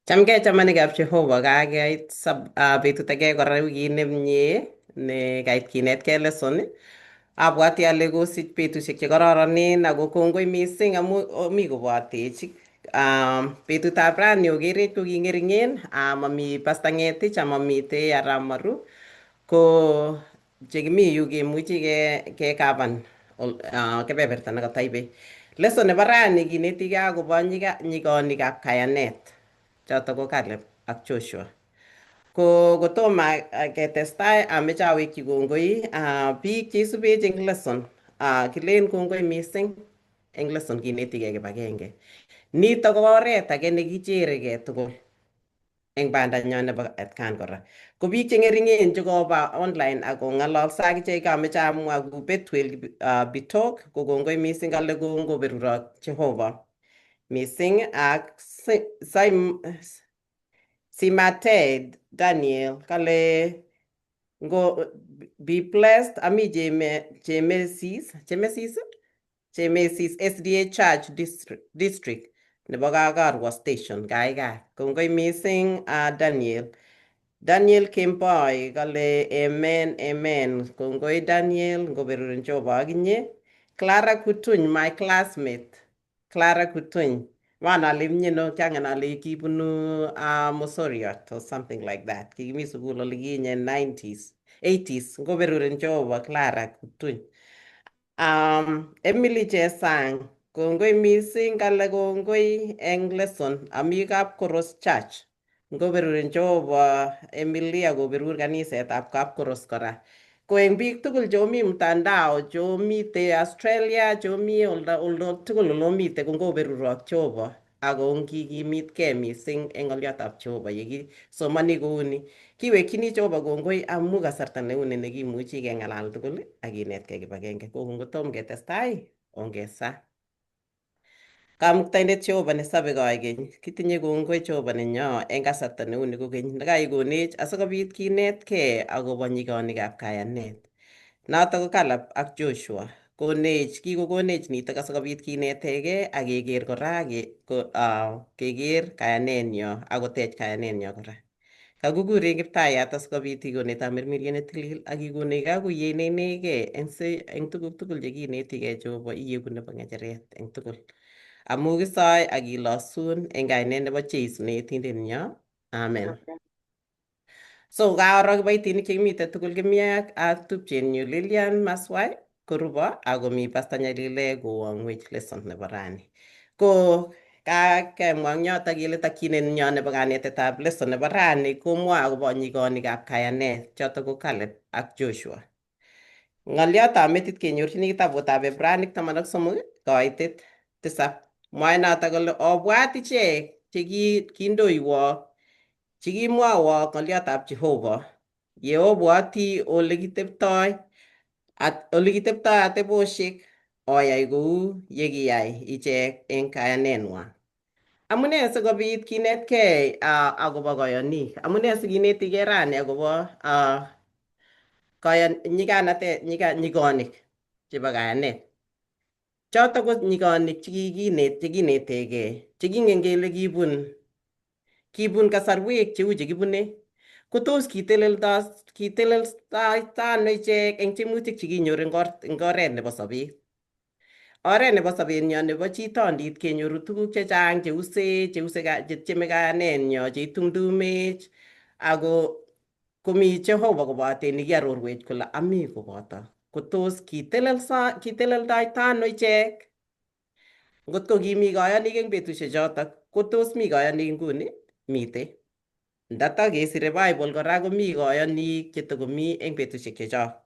Chamgei chamanikab Jehova kakeit betut age kora wikit nemie ne kait kinetkei lesson. Abwati ale kosich betusiek che kororonen ako kongoi mising amu mi kobotech. Betutab rani okerech ko king'ering'en, mami Pastor Ng'etich amamite Arap Maru, ko chekimi yu kemuchi kekaban kebeberta nekataibei. Lesson nebo rani kinetikei akobo nyigonikab kayanet. Choto ko Caleb ak Joshua. Kotomo ketestai ameche awekchi kongoi biik cheisubech eng lesson. Kilen kongoi mising eng lesson kinetigei kibagenge. Nito ko oret age nekicheregei tugul eng bandanyo nebo atkan kora. Ko biik che ng'ering'en chekoba online ak kong'alalso akichek ameche amwa ku Bethuel Bitok ko kongoi mising kale kongoberurok Jehova mising ak Simated Daniel kale ngo be blessed ami Chemesis SDA Church District nebo Kakarwa Station kaikai. Kongoi mising Daniel Kemboi kale amen amen. Kongoi Daniel ngoberurin Jehova akinye. Clara Kutuny my classmate. Clara Kutuny. Manale inye no kiangen ale kibunu Mosoriot or something like that. Kikimi sukul olikinye 90s, 80s. Ngoberurin Jehova Clara Kutuny. Emily Chesang, kongoi mising kale kongoi eng lesson ami Kapkoros Church. Ngoberurin Jehova Emilia koberur kanisetab Kapkoros kora. Ko eng biik tugul chomi mtandao, chomite Australia, chomi oldo tugul olomite ko ngoberurok Jehova. Ako ngikimitkei mising eng oliotab Jehova yekisomani kouni. Kiwekchini Jehova kongoi amu kasarta neuni nekimuchi keng'alal tugul ak kinetkei kibagenge. Ko ngotom ketestai, ongesa. Kamuktaindet Jehova nesobe koigeny, kitinye kongoi Jehova nenyo eng kasarta neuni kokeny nekaikonech asikobit kinetkei akobo nyigonikab kayanet. Noto ko Caleb ak Joshua. Kikokonech nitok asikobit kinetegei ak keker kora keker kayanenyo akotech kayanenyo kora. Kakikure Kiptayat asikobit ikonech tamirmiriet netilil ak ikonech kakuyet neinegei eng tuguk tugul chekinetigei Jehova iyeku nebo ng'echeret eng tugul. Amu kisoe ak kilosun eng kainet nebo Jeiso ne Yetindenyo. Amen. So kaoro kiboitinik chekimite tugul kimi ak tupchenyu Lilian Maswai korubo akomi Pastor Nyalile kowangwech lesson nebo rani. Ko kakemwa eng yoto kele takchinenyo nebo kanetetab lesson nebo rani komwoe akobo nyigonikab kayanet choto ko Caleb ak Joshua. Ng'oliotab metit kenyorchini kitabutab Ebranik 13 koitet 7. Mwae noto kole obwat ichek chekindoiwo chekimwowo ng'oliotab Jehova ye obwoti olekiteptoi atebosiek oyai kou yekiyai ichek eng kayaneng'wa. Amune sikobit kinetkei akobo koyonik? Amune sikinetigei rani akobo nyigonik chebo kayanet? Choto ko nyigonik chekinetegei, chekingen kele kibun kasarwek cheu chekibune. Ko tos kiteleltoi ano ichek eng tiemutik chekinyor eng oret nebo sobet? Oret nebo sobenyo nebo chitondit kenyoru tuguk chechang cheuse chetieme kayanenyo cheitumdumech ako komi Jehova kobote nekiarorwech kole ami koboto. Ko tos kiteleldoito ano ichek? Ngotko kimi kayonik eng betusiek chotok, ko tos mi kayonik nguni? Mitei. Ndatakesire Bible kora komi kayonik chetakomi eng betusiek chechok.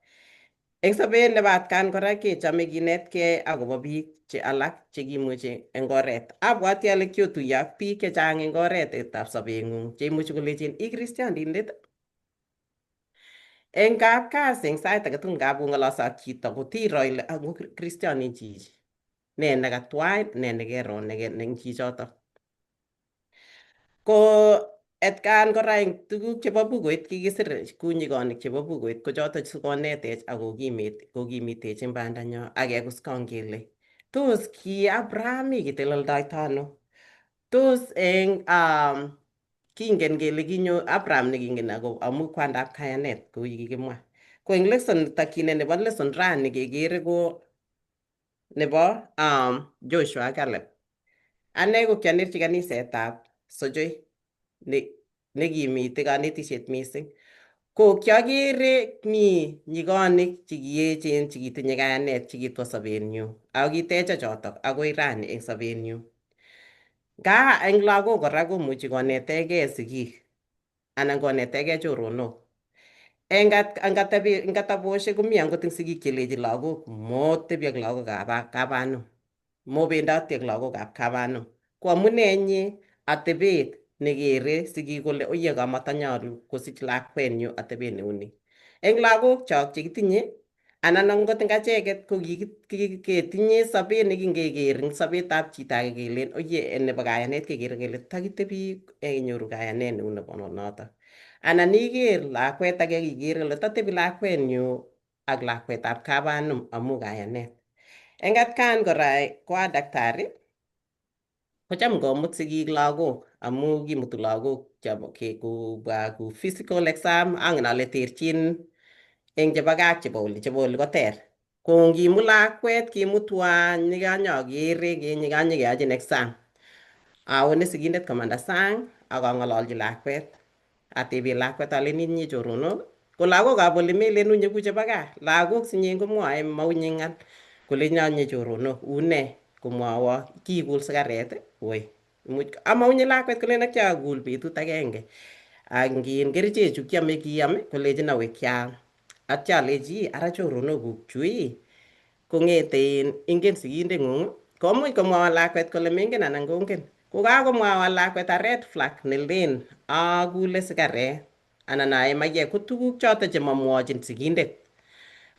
Eng sobet nebo atkan kora kechome kinetkei akobo biik alak chekimuchi eng oret. Abwati ale kiotuye ak biik chechang eng oretab sobeng'ung cheimuchi kolechin I kristiandindet. Eng kapkasi eng sait age tugul ngapong'ololso ak chito kotiro ile ako kristianin chichi. Ne nekatwai, ne nekero eng chichotok. Ko atkan kora eng tuguk chebo bukuit kikisir kou nyigonik chebo bukuit ko chotok sikonetech ak kokimitech eng bandanyo ak kekuskan kele tos ki Abraham kiteleldoito ano? Tos eng kingen kele kinyo Abraham nekingen ako amu kwandap kayanet kou ye kikimwa. Ko eng lesson takyinet nebo lesson rani kekere ko nebo Joshua ak Caleb. Ane ko kianerchi kanisetab Sojoy nekimite kanetisiet mising. Ko kiakere mi nyikonik chekiechen chekitinye kayanet chekitwo sobenyu ako kitecha chotok akoi rani eng sobenyu. Nga eng lagok kora komuchi konetegei sigik anan konetegei choronok. Eng ateboshek komi angot eng sigik chelechin lagok motebi ak lagokab kabanum, mobendoti ak lagokab kabanum. Ko amune inye atebet nekere sigik kole oye kamatanyolu kosich lakwenyu atebet neuni. Eng lagok chok chekitinye anan angot eng acheket ko ketinye sobet nekingeker eng sobetab chito age kelen oye nebo kayanet kekere kele takitebi inyoru kayanet neu nebo notok. Anan iker lakwet age iker ile tatebi lakwenyu ak lakwetab kabanum amu kayanet. Eng atkan kora ko a daktari kocham komut sigik lagok amu kimutu lagok kobwa ku physical exam angen ale terchin eng chebo gaa ak chebo oli koter. Ko ngimut lakwet kimut twan nyikanyakere nyikanyekeyochin exam. Awone sigindet komanda sang akang'ololchi lakwet. Atebe lakwet aleni inye choronok. Ko lagokab oli melen unye ku chebo gaa. Lagok sinye komwoe maunye ng'al kole nyonye choronok. Une komwowo kiikul sikaret woi. Amaunye lakwet kolen ak kiakul betut agenge. Angin kerichechu kiame kiyam kolechin awe kiam. Atya alechi ara choronokuk chu kong'ete ingen sigindeng'ung komuch komwowo lakwet kole mengen anan kongen. Kokakomwowo lakwet a red flag nelen akule sikaret anan aee maiyek ko tuguk chotok chemamwochin sigindet.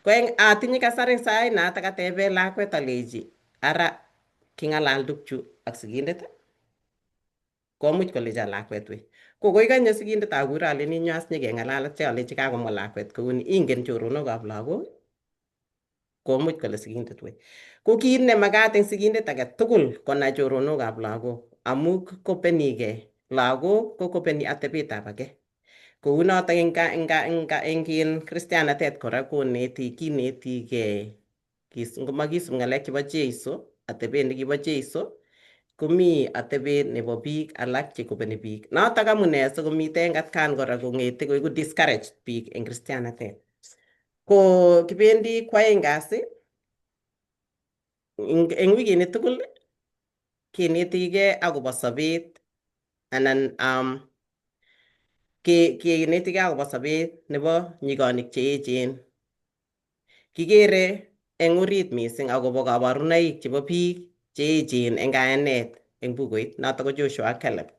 Ko atinye kasar eng sait notok atebe lakwet alechi ara king'alal tukchu ak sigindet komuch kolecha lakwet woi. Ko koikonye sigindet akure aleni nyo as nyikeng'alal atya alechi kakomwa lakwet kouni ingen choronokab lagok komuch kole sigindet woi. Ko kit nemakat eng sigindet age tugul konai choronokab lagok amu kopenigei. Lagok kokopeni atebetab age. Kou notok eng kristianatet kora kinetigei ngomakisup ng'alek chebo Jeiso, atebet nekibo Jeiso komi atebet nebo biik alak chekopeni biik. Notok amune sikomite eng atkan kora kong'ete koeku discouraged biik eng kristianatet. Ko kibendi kwaeng kasi eng wikini tugul kenetigei akobo sobet anan kenetigei akobo sobet nebo nyikonik cheechen. Kikere eng orit mising akobo kabarunoik chebo biik cheechen eng kayanet eng bukuit notok ko Joshua ak Caleb.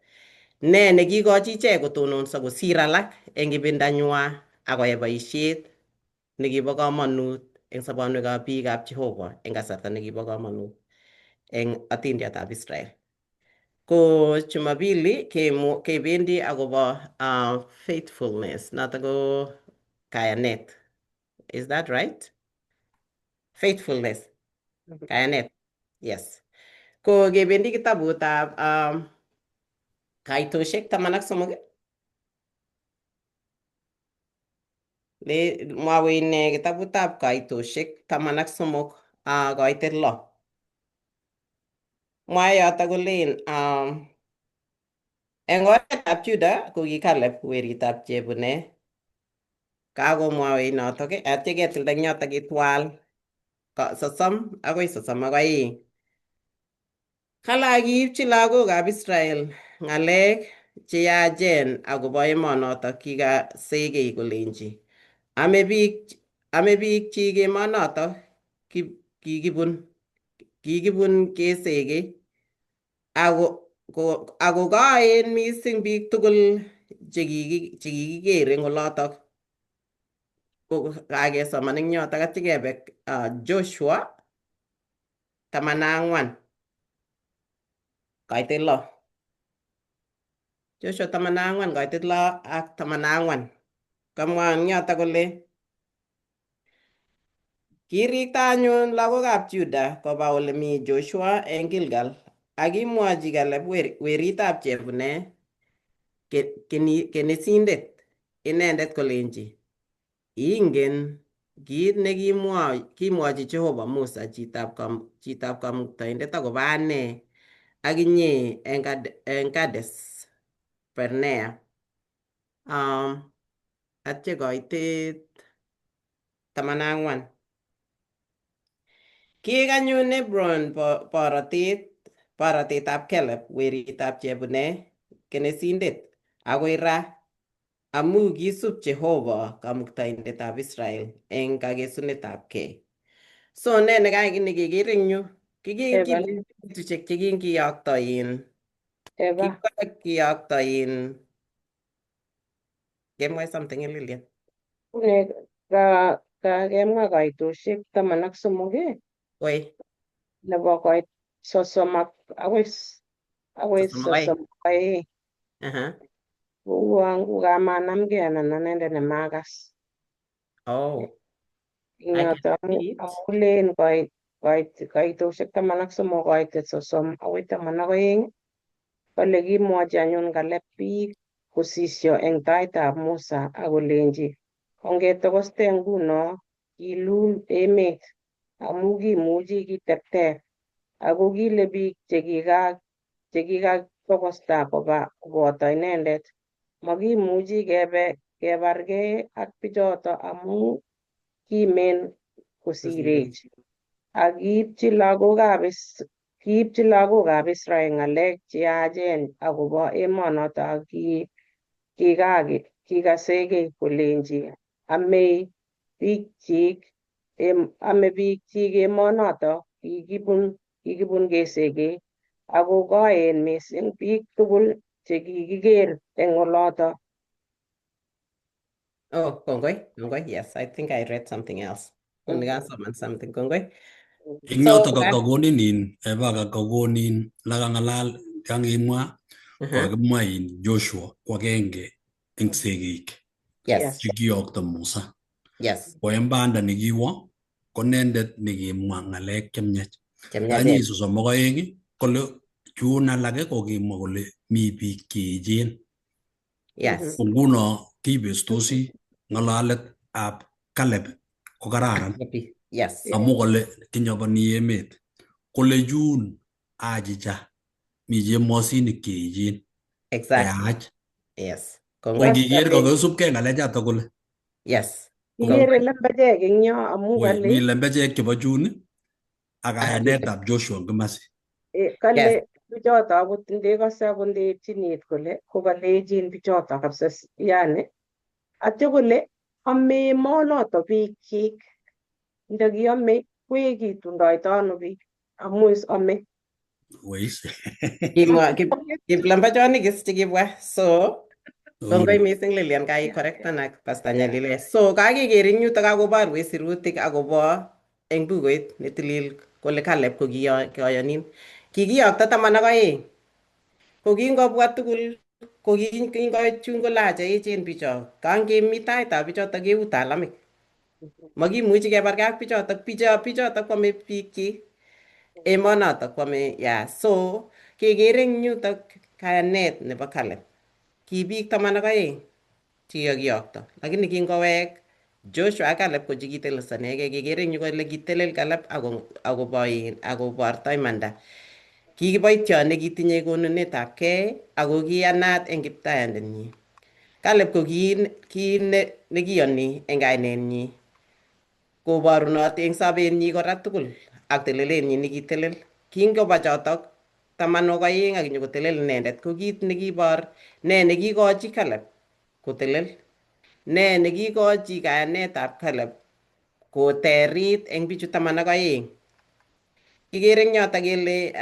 Ne nekikochi ichek kotononso kosir alak eng ibindanywa akoyai boisiet nekibo kamanut eng sobonwekab biikab Jehovah eng kasarta nekibo kamanut eng atindiotab Israel. Ko Jumapili kebendi akobo faithfulness notok ko kayanet. Is that right? Faithfulness. Kayanet. Yes. Ko kebendi kitabutab Kaitoshek 13. Mwawe ine kitabutab Kaitoshek 13 koitet 6. Mwae yotok kolen eng oretab Juda ko ki Caleb weritab Jepune. Kakomwawe notok atya ketilda eng yotok kitwal 30 akoi 32. Kala kiipchi lagokab Israel ng'alek cheyachen akobo emonotok kikasegei kolenji ame biik chik emonotok kikibun kesegei ako kaen mising biik tugul chekikiker eng olotok. Kakesoman eng yotok atya kebe Joshua 14 kaitet 6. Joshua 14 kaitet 6 ak 14. Kamwa eng yotok kole kirikto anyun lagokab Juda koba ole mi Joshua eng Gilgal akimwochi Caleb weritab Jepune Kenesindet inendet kolenji, ingen kiit kimwochi Jehova Musa chitab Kamuktaindet akobo ane ak inye eng Kades Barnea. Atye koitet 14. Kikanyun Hebron borotetab Caleb weritab Jepune Kenesindet akoi ra amu kisub Jehova Kamuktaindetab Israel eng kakesunetabgei. So ne nekikere eng yu, Eva, betusiek chekikiyokto Eva, kemwae something in Lilian. une kakemwa kaitosiek 13 Oi, nebo koit 30 akoi sosomokoe. 32. Aha. Kouon kamanamgei anan anendet nemakas. Oh, I can Ingyoto see it. amu len kaitosiek 13 koite 30 akoi 12, kole kimwochi anyun Caleb biik kosisyo eng taitab Musa akolenji ongetokste nguno kilul emet amu kimuchi kitepter, ako kile biik chekikatokosta koba koboto inendet, makimuchi kebargei ak bichoto amu kimen kosirech, ak kiipchi lagokab Israel ng'alek cheyachen akobo emonoto ak kikasegei kolenji amei biikchik emonoto kikibun kesegei, ako koen mising biik tugul chekikiker eng oloto. Oh, kongoi. Yes, I think I read something else. Nikasoman something. Kongoi. Ing So, yoto kakonin Eva kakonin lakang'alal kangimwa kokakimwa Joshua ko agenge eng segik yes, chekiyokto Musa. yes. Ko eng banda nekiwo ko nendet nekimwa ng'alek chemiach. Chemyachen. Kanyi 32 kole chun alake kokimwa kole mi biik cheechen. Yes. Nguno kibestosi ng'alalet ab Caleb ko kararan Yes. amu kole kinyoboni emet, kole chun achicha mi chemosinik cheechen Exactly. yach. Yes. Ko Kongoi. ngiker kokisubkei ng'alechato kole Yes. Kikere lembechek eng yo amu mi lembechek chebo chun ak kayanetab Joshua eng kimasi. Yes. kale bichoto akot ndekose akot ndeepchinit kole kokalechin bichoto kabisa, yani atyo kole ame emonoto biikchik, ndakiame koekitundoito ano biik amu ame. Weis. Kiplambachonik is chekibwa. So, kongoi mising Lilian kai correctan ak Pastor Nyalile. So, kakeker eng yutok kakoborwech sirutik akobo eng bukuit netilil kole Caleb ko kiyonin. Kikiyokto 12. Ko kingobwa tugul ko kingoit chun kola cheechen bicho. Kangemi taitab bichoto keu talamik. Makimuchi kebargei ak bichoto kwame biikchi. Emonoto kwame so kekere eng yutok kayanet nebo Caleb. Ki biik 12 chekikiyokto. Lakini kingowek Joshua ak Caleb ko chekitelelsanegei. Kekere eng yu kole kitelel Caleb akoborto imanda. Kikiboityo nekitinye konunetab gei ako kiyanat eng kiptayandenyi. Caleb ko ki nekiyoni eng kainenyi koborunoti eng sobenyi kora tugul ak telelenyi nekitelel. Kingoba chotok 12 ak nyokotelel inendet ko kit nekibor nekikochi Caleb kotelel. Ne nekikochi kayanetab Caleb koterit eng bichu 12. Kikere eng yoto kele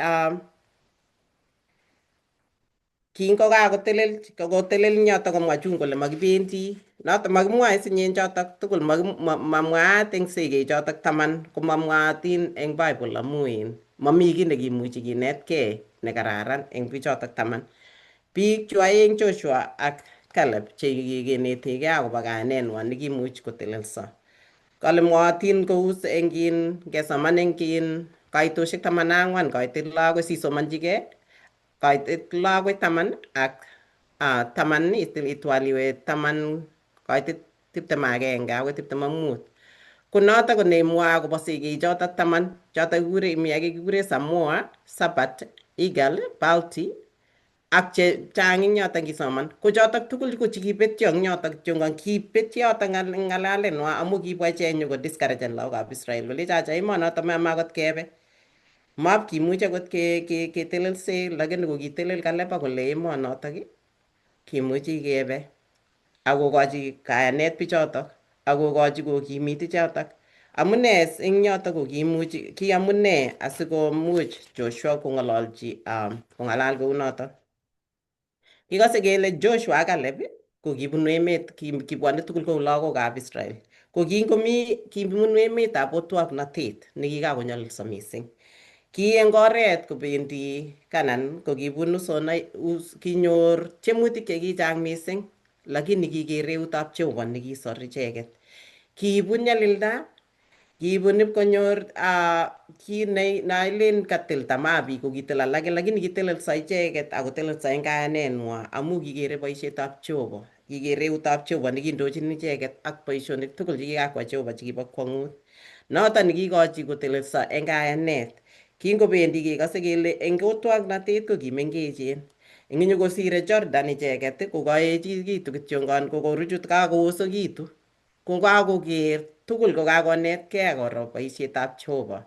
kotelel eng yoto komwa chun kole makibendi. Noto makimwae sinye chotok tugul mamwaat eng segek chotok 10 komamwaatin eng Bible amu mami kiy nekimuchi kinetkei nekararan eng bichotok 10. Biik chu aeng Joshua ak Caleb chekinetegei akobo kayaneng'wa nekimuch kotelelso. Kale mwootin kou ngesoman eng kaitosiek 14 kaitet 6 akoi sisomanchigei kaitet 6 akoi 10 ak taman itwal iwe taman koitit 21 akoi 25. Ko notok ko nemwoe akobo sigik chotok taman chotok kikure mi ake kikure Samoa, Sabat, Eagle, Balti ak che chang ing yotok kisoman. Ko chotok tugul ko chikibetyo eng yotok kityo kibetyo yotok ngalalenwa amu kibwa ichek nyoko discouragen lagokab Israel kolecho acha emonotok mamakot kebe. Map kimuche akot ketelelse lakini kokitelel Kaleba kole emonotok kimuchi kebe akokochi kayanet bichotok akokochi kokimit ichotok. Amune eng yotok ko kimuchi ki amune asikomuch Joshua kong'alal kounotok. Kikose kele Joshua ak Caleb ko kibunu emet kibwone tugul kou lagokab Israel. Ko kibunu emetab otwoknotet nekikakonyolilso mising. Ki eng oret kobendi Canaan ko kibunu kinyor tiemutik chekichang mising lakini kiker eutab Jehova nekisor icheket. Kiibun nyalilda, kiibun ipkonyor ki nailen katil tamaa biik ko kitil alake lakini kitelelso icheket akotelelso eng kayaneng'wa amu kikere boisietab Jehova. Kikere eutab Jehova nekindochin icheket ak boisionik tugul chekikakwa Jehova chekibo kwong'ut. Notok nekikochi kotelelso eng kayanet. Kingobendi kekose kele eng otwoknotet ko kimengechen. Eng kosire Jordan icheket ko kaechekitu kityongon ko koruchut kakoosekitu. Ko kakoker tugul ko kakonetkei koro boisietab Jehova.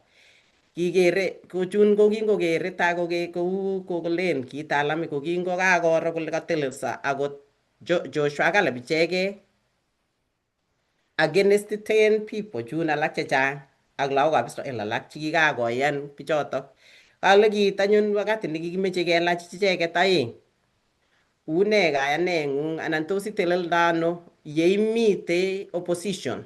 Kikere kochun ko kingokere tai kou kolen kitaalamik ko kingokakoro kole katelelso akot Joshua ak Caleb ichekei against 10 people chun alak chechang ak lagokab Israel alak chekikakoyan bichotok. Kale kiit anyun wakati nekikimeche kelach icheket aeng. Une kayaneng'ung anan tos iteleldo ano yeimite opposition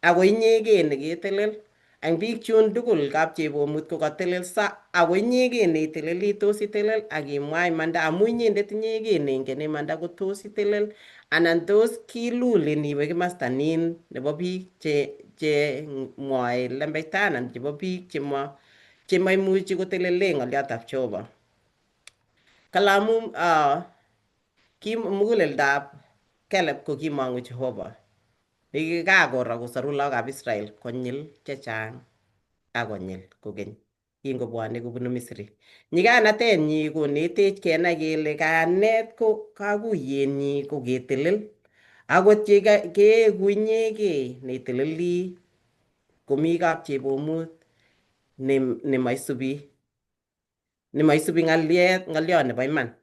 ako inyegei neketelel ang biik chun tugul kap chebomut ko katelelso ako inyegei neiteleli tos itelel akimwa imanda amu inyendet inyegei neingen imanda ko tos itelel anan tos kilulin iwe kimasta nin nebo biik che mwoe lembeita anan chebo biik chemaimuchi kotelele ng'oliotab Jehova. Kalamu muguleldab Caleb ko kimong'u Jehova. Nekikakoro kosoru lagokab Israel konyil chechang akonyil kokeny kingobwone kobunu Misri. Nyiganatenyi konetech kenai kele kayanet ko kakuyenyi ko ketelel akot keeku inyegei neiteleli komi kap chebomut nemaisubi ng'oliot nebo iman.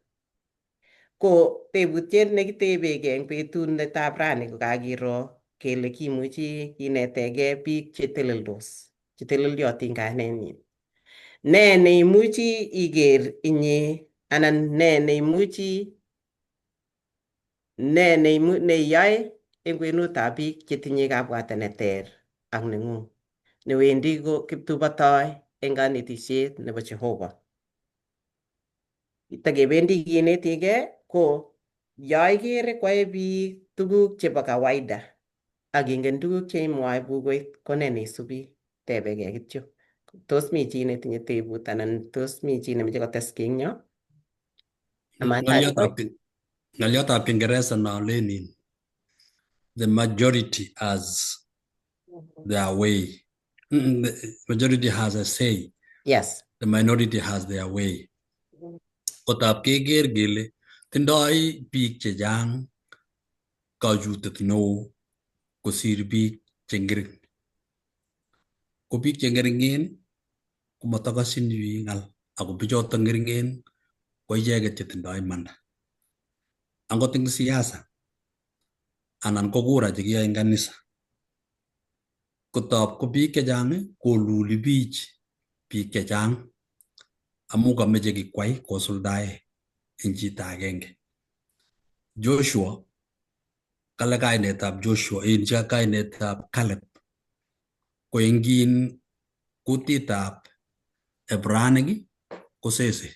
Ko tebutiet nekitebegei eng betut netab rani ko kakiro kele kimuchi kinetegei biik cheteleliotin kayanenyin. Ne neimuchi iker inye anan neiyoe eng kwenutab biik chetinye kabwatet neter ak neng'ung newendi ko kiptubotoi eng kanetisiet nebo Jehova. Tekebendi kinetigei ko yoikere kwae biik tuguk chebo kawaida ak ingen tuguk cheimwoe bukuit ko ne neisubi tebegei kityo. Tos mi chi netinye tebut anan tos mi chi nemeche kotes kiy eng yo? Ng'oliotab Kiingereza nolenin the majority has their way. The majority has a say. Yes. The minority has their way. Kotab keker kele tindoi biik chechang kachutet neo kosir biik chengering. Ko biik chengeringen komatakasin biik ng'al ako bichotok ngeringen ko icheket chetindoi imanda. Angot eng siasa anan ko kura chekiyoe eng kanisa kotab ko biik chechang koluli biik chechang amu kameche kikwai kosuldae eng chito agenge. Joshua kale kainetab Joshua kainetab Caleb ko engin kutitab Ebraic ko sese.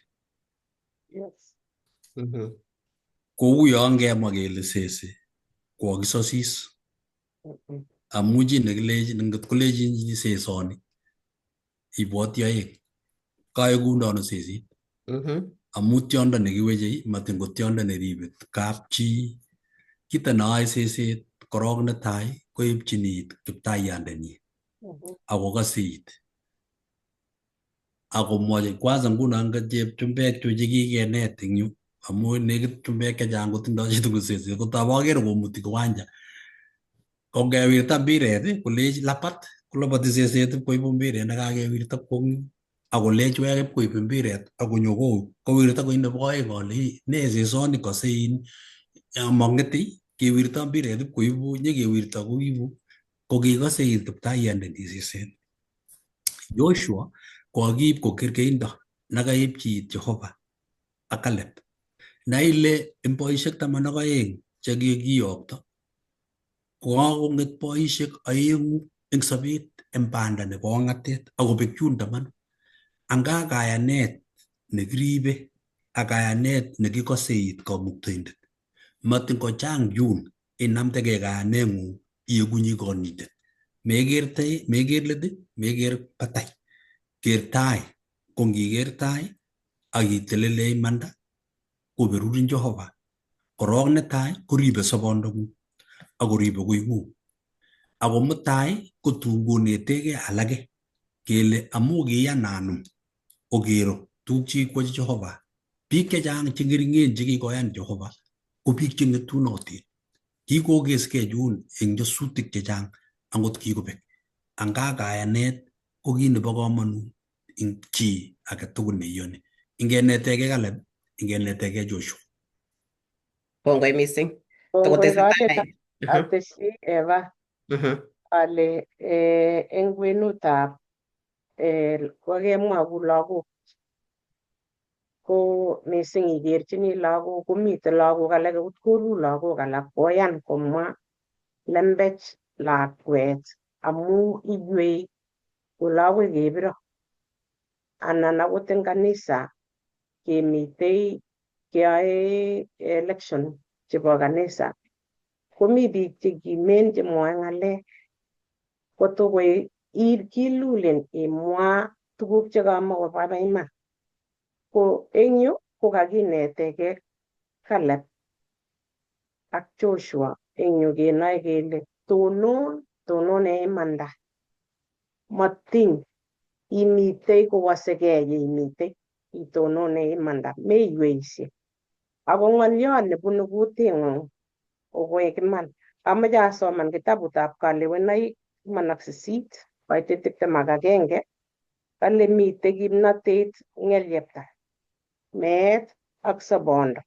Yes. Kou yo ngemwa kele sese ko kisosis amu chi nekilechin ngot kolechin chi sesoni ibwoti aeng kaekunono sesit. amu tiondo nekiwechei matin ko tiondo neribe kapchi. Kito neyoe seset korok netai koipchin it kiptaiyandenyi Mhm. akokose it akomwochi kwanza nguno nga chepchumbek chu chekikenet eng yu amu nekit chumbek chechang kotindoi chitugul seset kotabakere komuti kiwanja kongewirta mbiret kolech lapat kolapati seset ipkoibu mbiret nekakewirta kwong'yu akolech wek ipkoib mbiret akonyo kowirta koi nebo oeng kole ne sesoni kose in mong'ete kewirto mbiret ipkoibu nyekewirto koibu kokikose it kiptaiyandenyi seset. Joshua kokakiib ko kerkeindo nekaipchi it Jehova ak Caleb. Na ile eng boisiek 12 chekikiyokto kokakong'et boisiek aeng'u eng sobet eng banda nebo ong'atet akobek chun 10. Anga kayanet nekiribe ak kayanet nekikose it Kamuktaindet, matin kochang chun inamtegei kayaneng'ung ieku nyikonyitet. Meker let, meker batai. Ker tai. Ko ngiker tai akitelele imanda koberurin Jehova. Korok netai koribe sobondong'ung akoribe koing'ung. Ako mutai kotun konetegei alake kele amu kiyananum okero tuguk chekikwochi Jehova. Biik chechang cheng'ering'en chekikoyan Jehova ko biik cheng'etunotin. Kikokeskei chun eng nyasutik chechang angot kikobek. Anga kayanet ko kit nebo komonut eng chi age tugul neiyoni. Ingenetegei Caleb, ingenetegei Joshua. Kongoi mising. Kongoi Tokotesetai. ateshi Eva ale eng kwenutab kokemwa ku lagok ko mising ikerchini lagok komite lagok alak kolu lagok alak koyan komwa lembech lakwet amu iywei kolagoi kebiro anan akot eng kanisa kemitei keyoe election chebo kanisa komi biik chekimen chemwoe ng'alek kotokoi kilulen imwa tuguk chekamakoba iman. Ko eng yu kokakinetegei Caleb ak Joshua eng yu kenoe kele tonon eng imanda. Matiny imitei kowosegei yeimitei itonon eng imanda meiweisye. Ako ng'oliot nebunu kuting'ung kokoek iman. Amoche asoman kitabutab Kalewenoik 18 koitei 21. Kale mitei kimnatet ng'elyepta, meet ak sobondo.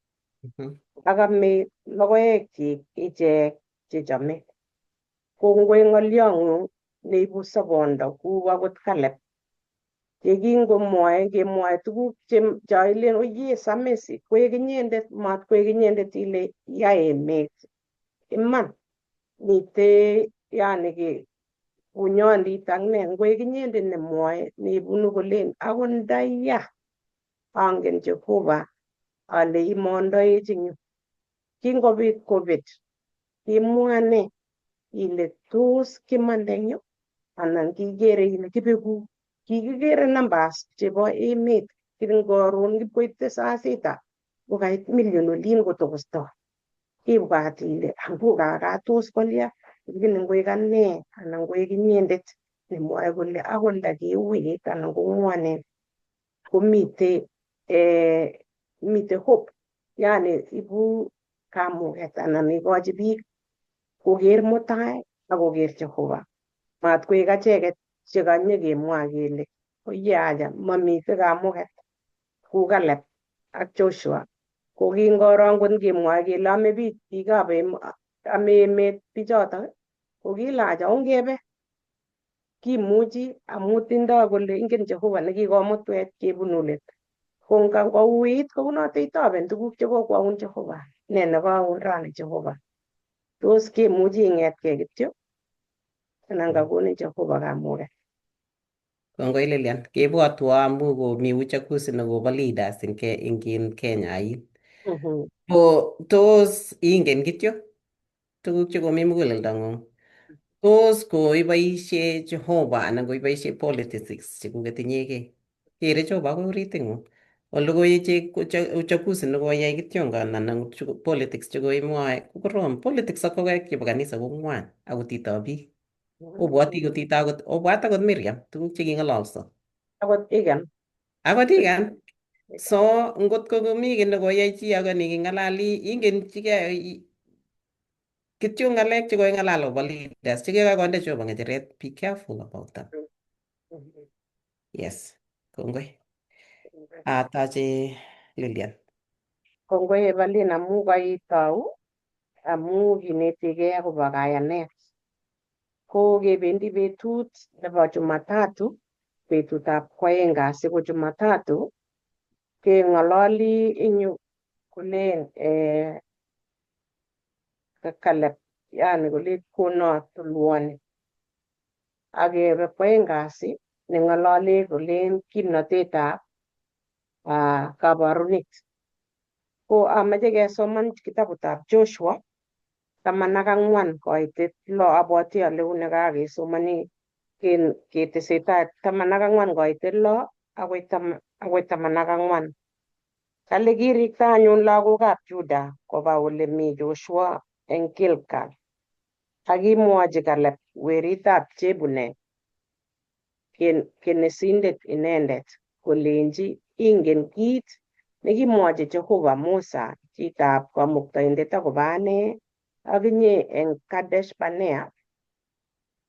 Akame logoekchik ichek chechome. Kongoi ng'oliong'ung neibu sobondo kou akot Caleb. Yekingomwoe kemwoe tuguk choilen oyee samis koek inyendet matkoek inyendet ile ya emet. Iman mitei yani bunyondit ak ne ngoek inyendet nemwoe neibunu kolen akot ndaya angen Jehova ale imondoech eng yu. Kingobit kobet imwa ne ile tos kimande eng yu anan kikere ile kibeku. Kikikere numbers chebo emet karon kipkoite saa sita kokait million olin kotokostoi. Ibwat ile anguka tos kolya lakini ngoek ane anan ngoek inyendet nemwoe kole akot ndakiuit anan kong'wonen komite hope yani ibu kamuget anan ikochi biik koker mutai akoker Jehova. Matkoek acheket chekanyekemwa kele oyee acha mamite kamuget kou Caleb ak Joshua. Ko kingoro angot kemwoe kele ame emet bichotok ko kilacha ongebe kimuchi amu tindoi kole ingen Jehova nekikomutwech kebunu let. Ko ngouit kounoto itoben tuguk chekokwaun Jehova. Ne nekaun rani Jehova. Tos kemuchi ing'etkei kityo anan kakonin Jehova kamuget. Kongoi Lilian. Kebwotwo amu komi uchaguzi nekobo leaders eng Kenya yin. Ko tos ingen kityo tuguk chekomi muguleldong'ung. Tos koiboisie Jehova anan koiboisie politics chekuket inyegei. Kere Jehova ko oriting'ung. ologoichi uchaguzi nekoyai kityongan anan politics chekoimwoe ko korom. Politics ak koek chebo kanisa ko ngwan akotitoo biik. Obwat akot Miriam tuguk cheking'ololso. Akot igan. Akot igan. So ngot ko komi kiy nekoyai chi age neking'alali, ingen chike kityo ng'alek chekoing'alal akobo leaders chekikakonde Jehova ng'echeret. Be careful about that. Yes. Kongoi. Atache Lilian. Kongoi Evelyn amu kaitou amu kinetigei akobo kayanet. Ko kebendi betut nebo Jumatatu, betutab kwoeng kasi ko Jumatatu, keng'ololi eng yu kolen Caleb, yani kole kono tulwoni. Akebe kwoeng kasi neng'olole kolen kimnatetab kabarunet. Ko amache kesoman kitabutab Joshua 14 koitet 6, abwoti ale uni kakesomani ketesetai 14 koitet 6 akoi 14. Kale kirikta anyun lagokab Juda koba ole mi Joshua eng Gilgal. Akimwochi Caleb weritab Jebune kenesindet inendet kolenji ingen kit nekimwochi Jehova Musa chitab kamuktaindet akobo ane akinye eng Kadesh Barnea.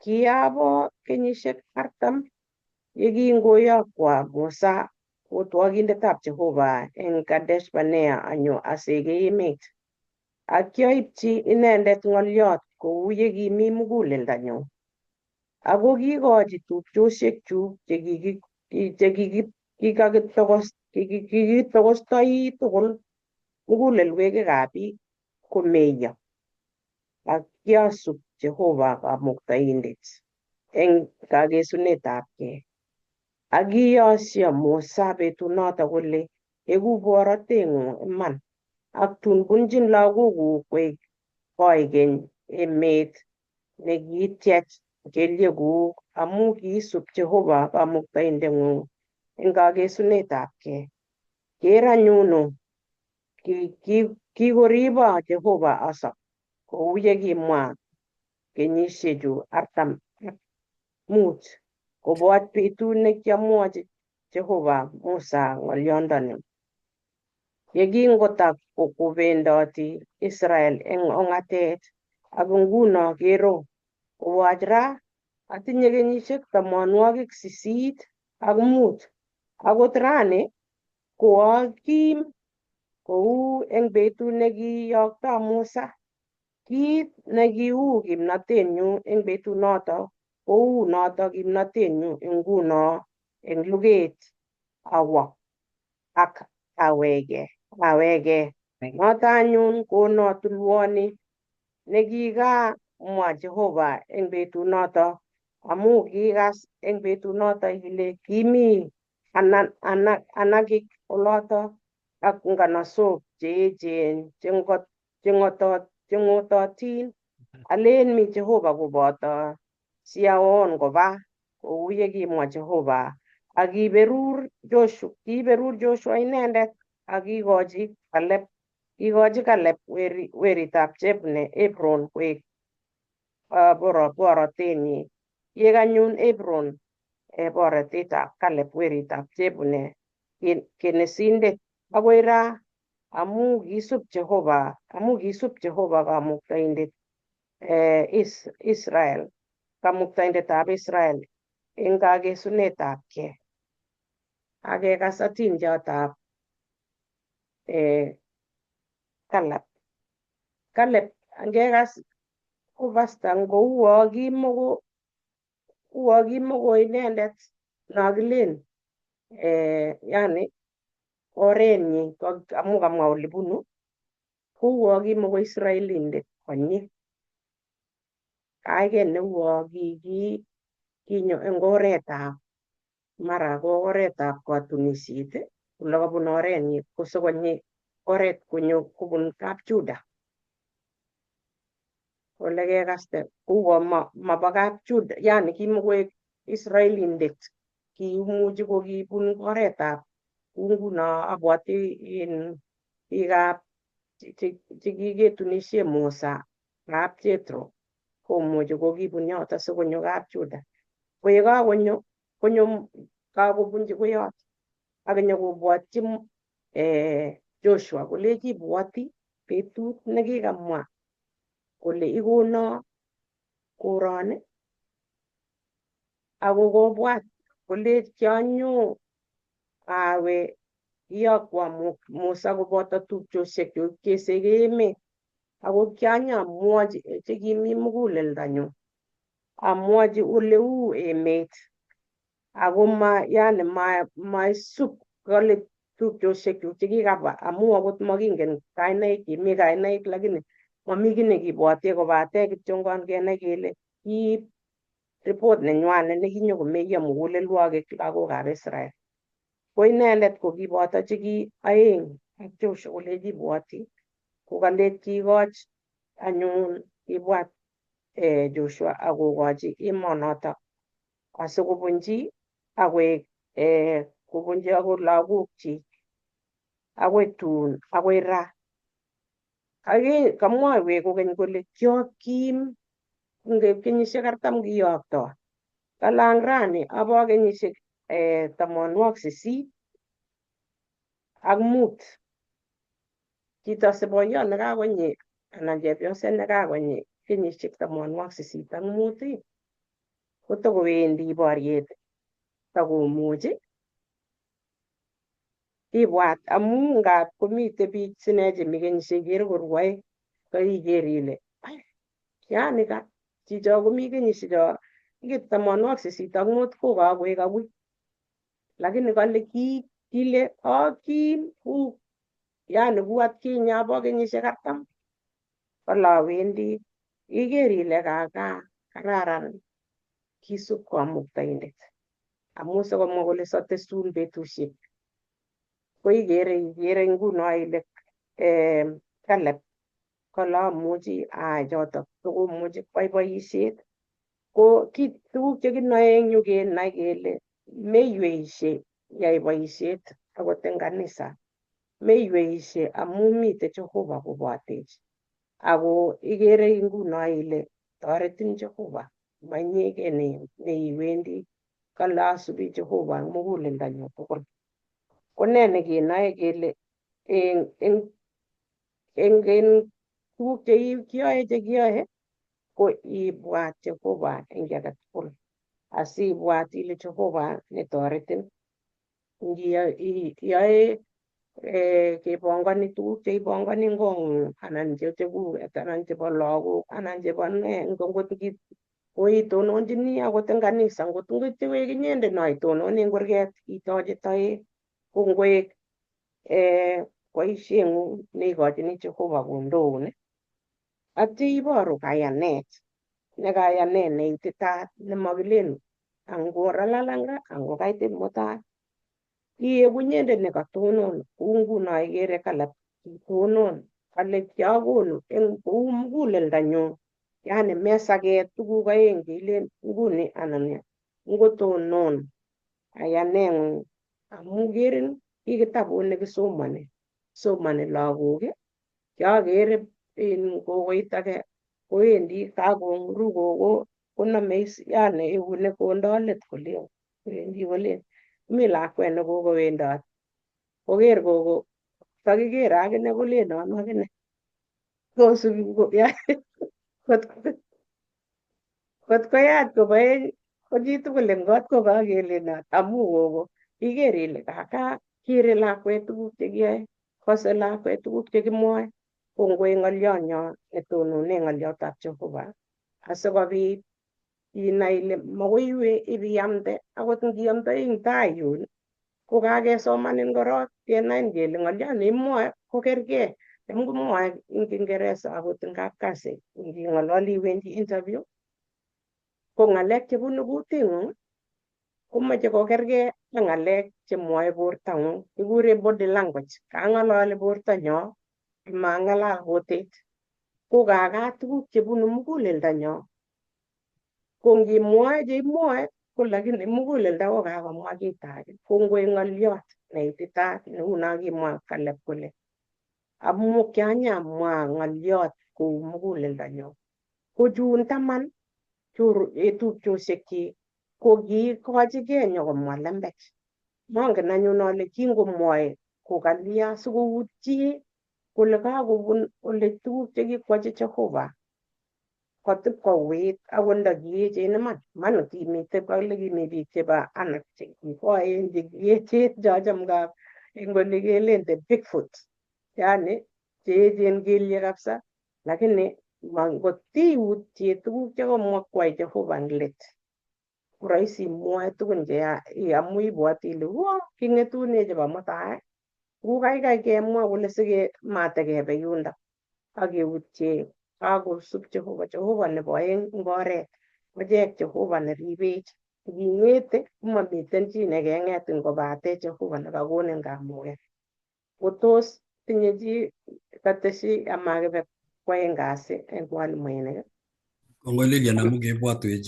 Kiabo kenyisiek 40 yekingoyokwa Musa kotwokindetab Jehova eng Kadesh Barnea anyo asege emet. Akyoipchi inendet ng'olyot kou yekimi muguleldonyu. Ako kikochi tupchosiekchuk kikitokostoi tugul mugulelwekab biik komeiyo. Ak kiasub Jehova kamuktaindet eng kakesunetabgei. Ak kiyosyo Musa betunoto kole eku boroteng'ung iman ak tun bunchin lagokuk koek koikeny emet nekiityech kelyekuk amu kiisub Jehova kamuktaindeng'ung eng kakesunetabgei. Keer anyun kikoribo Jehova asop kou yekimwa kenyisiechu 45 kobot betut nekiamwochi Jehova Musa ng'olyondoni. Yekingotak kobendoti Israel eng ong'atet ak nguno kero kobwach ra atinye kenyisiek 85 akot rani koakim kou eng betut nekiyokto Musa. Kit nekiu kimnatenyu eng betunoto kou noto kimnatenyu nguno eng luget awo ak awege. Noto anyun kono tulwoni nekikamwa Jehova eng betunoto amu kikas eng betunoto ile kimi anagik oloto ak nganasok cheechen cheng'ototin. Alen mi Jehova koboto siaon koba kou yekimwa Jehova. Ak kiiberur Joshua inendet ak kikochi Caleb weritab Jebune Hebron koek borotenyi. Yek anyun Hebron borotetab Caleb weritab Jebune kenesindet akoi ra amu kiisub Jehova kamuktaindet Israel, kamuktaindetab Israel eng kakesunetabgei. Akekas atindiotab Caleb ngekas ko pasta ngouo kimoko inendet nakilen yani orenyi amu kamwa ole bunu kouo kimoko Israelindet konyi. Kaikai neuo kinyo eng oretab mara ko oretab katunisiet ole kabun orenyi kosikonyi oret konyo kobun kapjuda. Ole kekaste kouo mabo kapjuda yani kimokoek Israelindet kimuchi kokibun oretab nguno abwati in biikab chekiketunishe Musa kap Jethro komuchi kokibun yoto sikonyo kap Juda. Ko ye kakonyo kakobunji koyot ak nyokobwatchi Joshua kole kibwati betut nekikamwa kole ikono koroni ako kobwat kole kianyo awe iyokwo Musa koboto tupchoshek chuk kesege emet ako kianyamwochi chekimi muguleldonyu amwochi ole uu emet ako maisup kale tupchoshek chuk chekikabwa amu akot makingen kainaik kimi kainaik lakini mami kiy nekibwoti kobate kityo kenai kele kiib report nenywanet nekinyokomeiyo mugulelwokik lagokab Israel. Ko inendet ko kiboto cheki oeng ak Joshua kole kibwoti kokalech kikoch anyun kibwat Joshua akokochi emonoto asikobunji akoek kobunji akot lagokchi akoi tun akoi ra. Kamwoiwech kokeny kole kiokim ngeip kenyisiek 40 kiyokto kalang rani abo kenyisiek 85 ak mut. Kitose boiyot nekakonyi anan chepyoset nekakonyi kenyisiek 85 ak mut kotokowendi boriet takomuchi ibwat amu ngap komite biik sine chemi kenyisiek ikere korwoe kaiker ile yani chicho komi kenyisiecho 85 ak mut kokakoek kabui lakini kale kile akim yani ku atkinye abo kenyisiek 40 kale awendi iker ile kararan kisup Kamuktaindet amu sikomwa kole satesun betusiek ko ikere nguno ile Caleb kale amuchi ayai chotok sikomuchi kwai boisiet ko tuguk chekinoe eng yu kenai kele meiweishe yai boisiet akot eng kanisa meiweishe amu mite Jehovah kobotech ako ikere nguno ile toretin Jehovah mainyeke neiwendi kale asubi Jehovah eng muguleldonyu tugul. Ko ne nekenoe kele eng tuguk chekiyoe ko ibwat Jehovah eng ki age tugul asibwat ile Jehovah netoretin ngiyoe kepongoni tuguk cheipongoni eng kong'ung anan chekuket anan chebo lagok anan chebo ne ngot koitononchini akot eng kanisa ngot koiwek inyendet no itononi eng kurget itoche toek ko ngoek boisieng'ung neikochini Jehovah kondoun atya iboru kayanet neititaat nemakilen angora lalanga angokaitit mutai ieku inyendet nekatonon kou nguno ikere Caleb kitonon kale kiakonu eng kou muguleldonyu yani mesaket tuguk oeng cheilen nguni anan ngotonon kayaneng'ung amu kerin ki kitabut nekisomoni lagok kiakere kokoit age kowendi kakong'uru gogo konome yani eunek kondoi let kolen wendi kolen mi lakwet nekokowendot koker gogo kakikere akine kolen ano akine kosubi kotkoyach koboech ko chitugul eng kot kokakelenot amu gogo iker ile kere lakwet tuguk chekiyoe kose lakwet tuguk chekimwoe ko ngoek ng'olionyo netonone ng'oliotab Jehovah asikobit inai ile makoi iwe ibiamde akot ngiamdoi eng tai yun kokakesomanin korok kenai kele ng'oliot neimwoe ko kergei ngimwoe eng kingeresa akot eng kapkasi nging'ololi iwendi interview ko ng'alek chebunu kuting'ung komeche kokergei ak ng'alek chemwoe bortong'ung kikure body language kang'alali bortonyo mang'alal kutit ko kakat tuguk chebunu muguleldonyo ko ngimwoe cheimwoe ko lakini muguleldo ko kakomwa kito age ko ngoek ng'oliot neititaat neu no kimwa Caleb kole amu kianyamwa ng'oliot kou muguleldonyu ko chun taman tupchosiekchi ko kiikochigei nyokomwa lembech. Mongen anyun ale kingomwoe kokalya sikoutye kole kakobun ole tuguk chekikwochi Jehova kotip kouit akot ndakiechen iman. Man kimite kole kimi biik chebo Anak chekikoen chekiechen chocham eng ole kelen the Bigfoot, yani cheechen kelyek kabisa, lakini ngotiutye tuguk chekamwa kwai Jehova eng let ko rahisi imwoe tugun amu ibwoti ile king'etune chebo mutai ku kaikai kemwa kole matekebe yundo akeutye akosub Jehova nebo aeng eng oret kochek Jehova neribech. Nging'ete komamiten chi nekeng'et kobate Jehova nekakonin kamuget. Kotos tinye chi katesyi amakibe kwaeng kasi eng walimuinik. Kongoi Lilian amu kebwatwech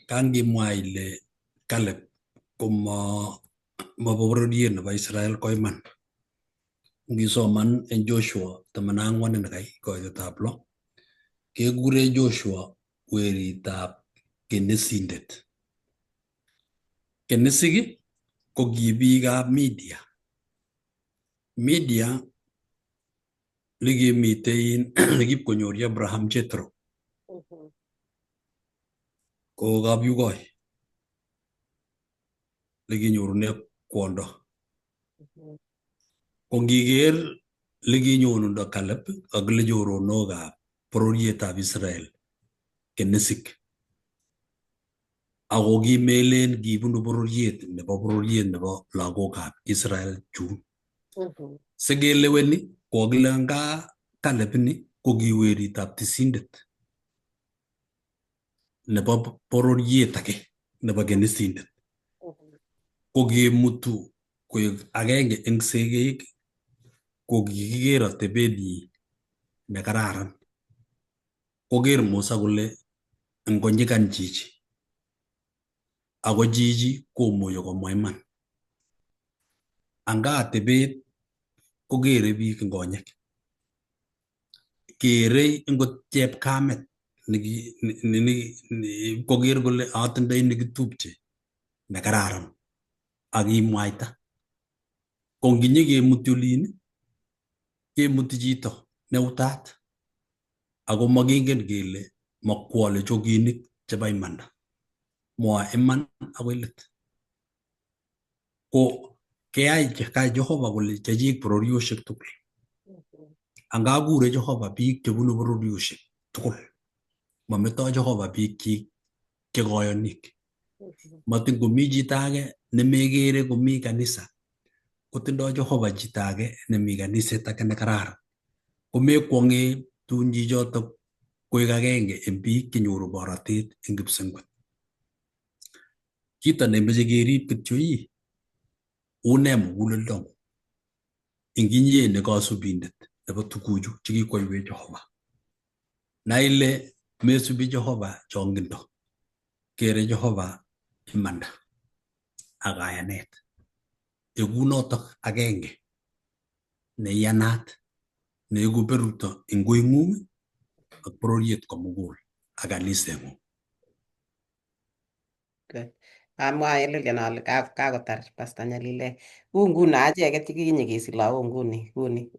kangimwa ile Caleb komo bororiet nebo Israel ko iman. Ngisoman en Joshua 14 nekai koitetab 6 kekure Joshua weritab kenisindet. Kenisik ko ki biikab Media. Media likimite nekipkonyor Abraham Jethro ko kapyugoi likinyorune kwondo. Ko ngiker likinyonundo Caleb ak lichoronokab bororietab Israel kenisik. Ako kimelen kibunu bororiet nebo lagokab Israel chun. Sikeleweni kokile nga Caleb ni ko kiweritab tisindet nebo bororiet age nebo kenisindet. Ko kemutu koek agenge eng segeik ko kikiker atebenyi nekararan. Koker Musa kole ngonyikan chichi ako chichi komuchi komwa iman. Anga atebet kokere biik eng konyek. Kere ngot chepkamet koker kole atindoi nekitupche nekararan akimwaita. Ko nginyekemuti olin kemuti chito neutat ako makingen kele makwole chokinik chebo imanda. Mwoe iman akoi let. Ko keyai Jehova kole chechik bororiosiek tugul. Anga kure Jehova biik chebunu bororiosiek tugul. Mametoi Jehova biik chekoyonik. Matin komi chito age nemekere komi kanisa kotindoi Jehova chito age nemi kaniset age nekararan. Komekwong'e tun chichotok koek agenge eng biik chenyoru borotet eng kipsengwet. Chito nemeche kerib kityo une muguleldong'ung eng inye nekasubindet nebo tuguchu chekikwoiwech Jehova. Nai ile mesubi Jehova chongindo. Kere Jehova imanda ak kayanet. Eku notok agenge neiyanat neiku beruto eng koing'ung ak bororiet komugul ak kaniseng'ung. Amwae Lilian ale kakotar Pastor Nyalile. U nguno acheket chekinyekesich lagok nguni.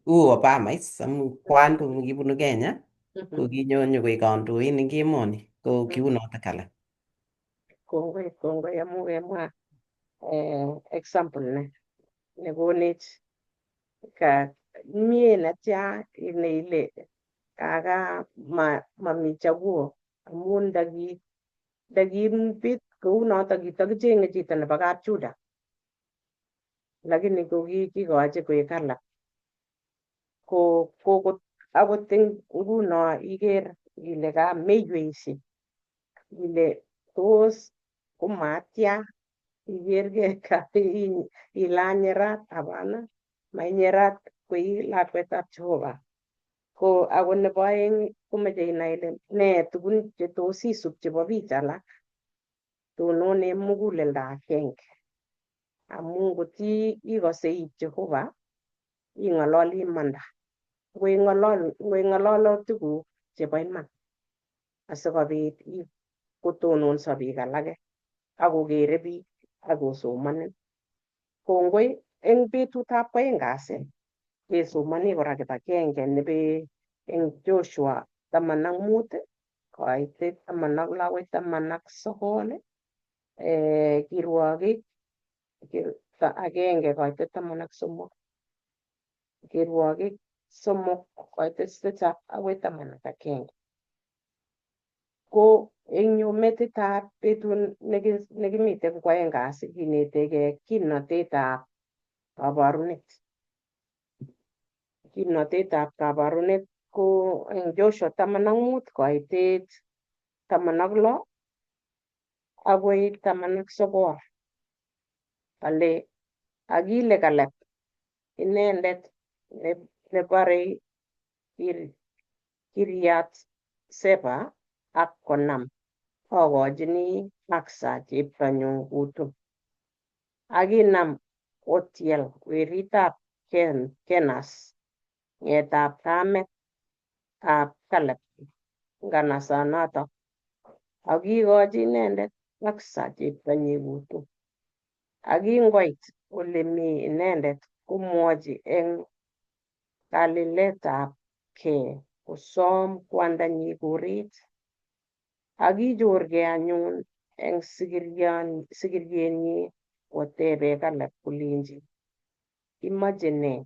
U Obama amu kwan nekibunu Kenya ko kinyo nyokoek kandoin eng emoni ko kiunotok Caleb. Kongoi amu kemwa example nekonech mie netya inai ile kaka mami chaguo amu ndakibit kou notok kitakicheng'e chito nebo kapchuda lakini ko kikochi koek Caleb. Ko akot eng nguno iker ile kameiweisi ile tos komatya ikergei ilany nerat. Hapana, mainyerat koi lakwetab Jehova. Ko ako nebo aeng komeche inai ile nee tugun che tos isub chebo biik alak. Tonon eng muguleldo agenge amun ngot ikose ii Jehova ing'ololi imanda, ngoing'ololo tuguk chebo iman asikobit kotononso biik alage akokere biik akosomonin. Kongoi eng betutab kwoeng kasi kesomoni kora kibagenge nebe eng Joshua 15 koitei 16 akoi 19, kirwokik agenge koitei 13, kirwokik 3 koitei tisap akoi 11. Ko eng yu metitab betut nekimite kwoeng kasi kinetegei kimnatetab kabarunet. Kimnatetab kabarunet ko eng Joshua 15 koitei 16 akoi 19. Ale akile Caleb inendet neborei Kiriath Seba ak konam akochini Aksa cheptonyu kutun. Akinam Otiel weritab Kenas ng'etab kamet ab Caleb nganasanoto akikochi inendet Aksa cheptonyi kutun. Akingoit ole mi inendet komwochi eng kaliletab gei kosom kwandanyi kuret. Akichorgei anyun eng sigiryenyi kotebe Caleb kolenji imoche nee?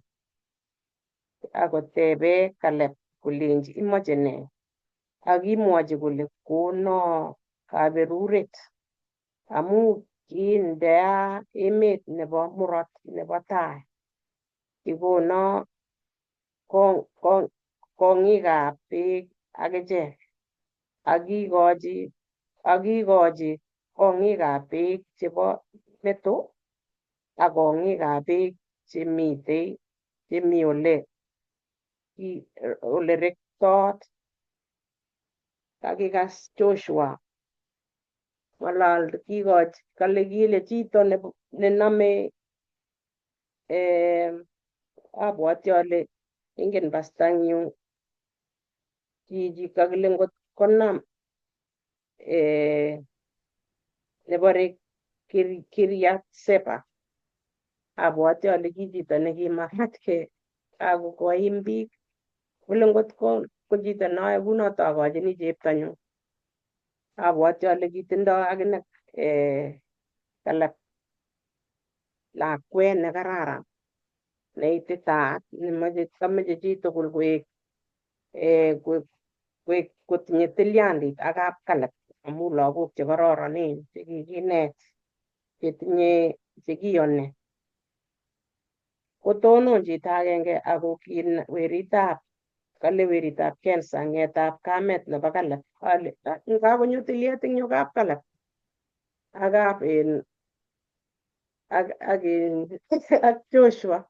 Akotebe Caleb kolenji imoche nee? Akimwochi kole kono kaberuret amu kindea emet nebo murot nebo tai. Ikono kong'ikab beek akichek. Akikochi kong'ikab beek chebo meto ak kong'ikab beek chemi ole rektot. Kakikas Joshua kile chito nenome abwoti ale ingen pastanyu chichi kakile ngot konam nebore Kiriath Seba abwoti ale ki chito nekimakatkei akokoim biik. Kole ngot ko chito neyoe kunoto akochini cheptonyu abwoti ale kitindoi akine Caleb lakwet nekararan neititaat nemoche chitugul kotinye tilyandit ak kap Caleb amu lagok chekororonen chekikinet chekiyoni. Kotonon chito agenge ako kale weritab Kensa ng'etab kamet nebo Caleb ale kakonyo tilyet eng yu kap Caleb ak Joshua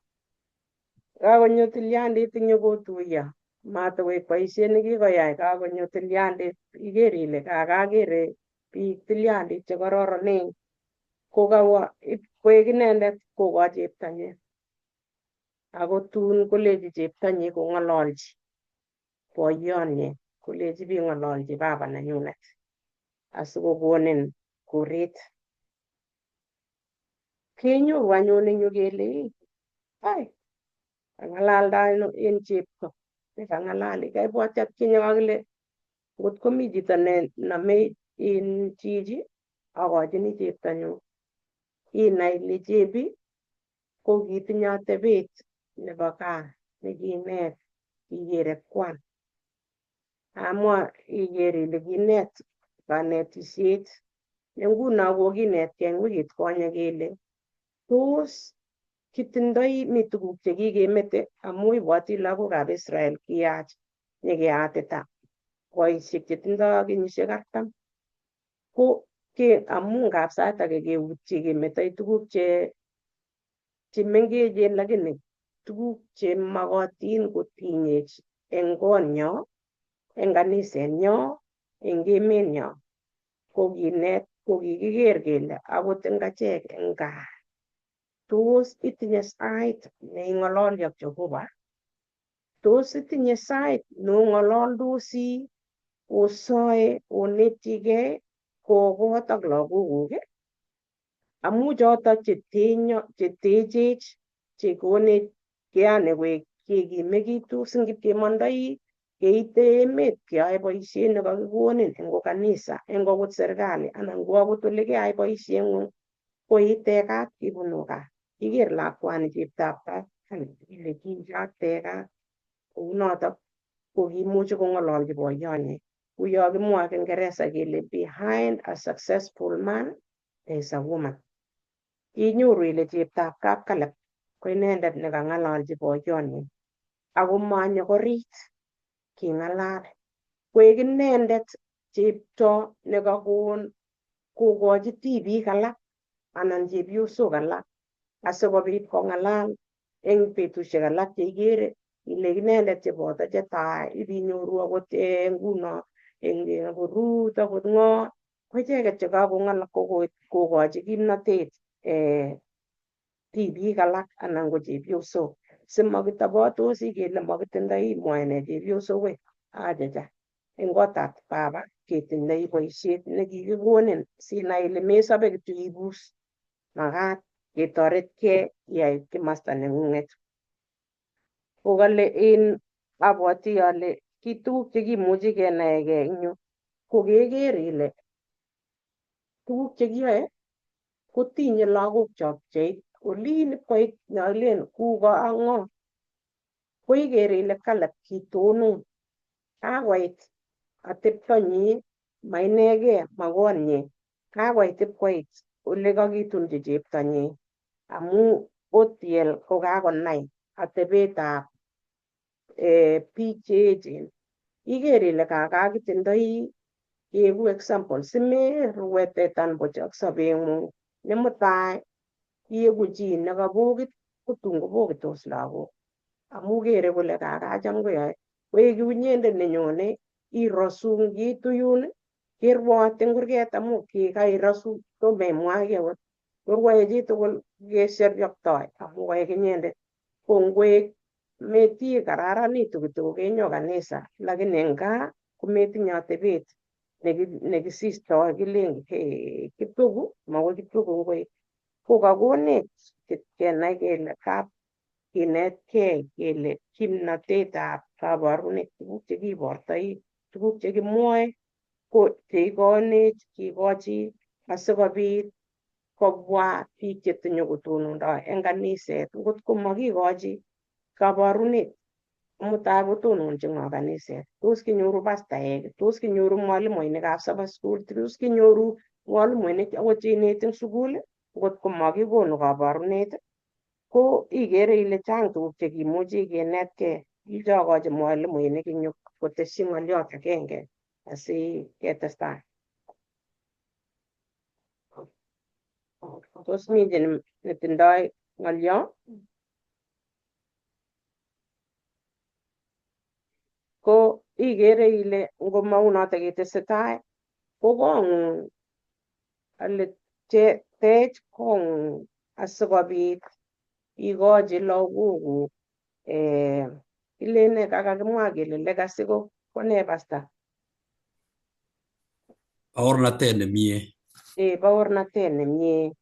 kakonyo tilyandit eng yu kotuiyo matokoek boisiet nekikoyai kakonyo tilyandit iker ile kakakere biik tilyandit chekororonen kokawo ipkoek inendet kokoch cheptonyi ako tun koleji cheptonyi kong'ololji boiyonyi koleji bing'ololji baba nenyunet asikokonin kuret. Kenyoru anyun eng yu kele kang'alalda ano en chepto nekang'alali kaibwoti atkinye kakile ngot komi chito nenome chichi akochini cheptonyu inai ile chepi ko kitinye atebet nebo gaa nekinet ikere kwan amwa iker ile kinet kanetisiet ne nguno kokinetkei eng wikit konye kele tos mi tuguk chekikemete amu ibwoti lagokab Israel kiyach nyikeyatita boisiek chetindoi kenyisiek 40 ko amu ngap sait age keutye kemetoi tuguk chemengechen lakini tuguk chemokotin kotinyech eng konyo eng kanisetnyo eng emenyo ko kikiker kele akot eng achek eng gaa tos itinye sait neing'ololi ak Jehova, tos itinye sait neong'ololdosi osoe onetigei kokot ak lagokuk amu choto chetechech chekonech yani koek kekimegitu singipkemondoi keite emet keyoe boisiet nekakikonin ngo kanisa eng akot serikali anan ko akot ole keyoe boisieng'ung ko itekat ibunu gaa iker lakwani cheptab gaa ile kinjot tekat kounoto ko kimuchi kong'ololji boiyonyi kuyo kimwoe eng kingeresa kele behind a successful man there is a woman. Inyoru ile cheptab kapkaleb ko inendet nekang'ololji boiyonyi ako manyokorit king'alal koek inendet chepto nekakon kokochi tibik alak anan chepyosok alak asikobit kong'alal eng betusiek alak cheikere ile inendet cheboto chetai ibinyoru akot nguno eng Ruth akot ng'o ko icheket kokochi kimnatet tibik alak anan ko chepyosok simakitobotosi kele makitindoi mwae chepyosok wei achacha eng kotab baba ketindoi boisiet nekikikonin sinai ile mesobe kityo ibus makat ketoretkei iyai kimasta neng'ung'et kokale abwoti ale ki tuguk chekimuchi kenaigei eng yu ko keker ile tuguk chekiyoe kotinye lagokchok pcheit olin ipkoit yolen kuko ak ng'o ko ikere ile Caleb kitonon kakoit ateptonyi mainegei ma konyi kakoit ipkoit ole kakitunji cheptonyi amu Otiel ko kakonai atebetab biik cheechen iker ile kakitindoi keeku example simerwetetan buch ak sobeng'ung ne mutai ieku chi nekabokit kotun kobokitos lagok amu kere kole kakacham koyoe koeku inyendet nenyone irosu ngiitu yun kerwote eng kurget amu kikairasu tomemwa kiy akot korwoe chitugul kesherioktoi amu kaek inyendet ko ngwek metikararanitu kityo kokenyo kanisa lakini eng gaa kometinye atebet nekisistoi kilen kiptogu makoi kiptogu ngwek ko kakonech kenai kele kinetkei kele kimnatetab kabarunet tuguk chekibortoi tuguk chekimwoe ko cheikonech kikochi asikobit kobwa biik chetinye kotonondoi eng kaniset ngotko makikochi kabarunet mutai kotononji ng'o kaniset tos kinyoru pastaek tos kinyoru mwalimuinikab Sabbath school tos kinyoru mwalimuinik akot cheineti eng sukul ngotko makikonu kabarunet ko ikere ile chang tuguk chekimuchi kenetkei kichokochi mwalimuinik eng yu koteshi ng'oliot agenge asiketestai tos mi chi netindoi ng'olyo ko ikere ile ngomaunoto ketesetai ko kong'ung ale tech kong'ung asikobit ikochi lagokuk kilene kakakimwa kele legacy ko ne pastor Baornatet nemie. Baornatet nemie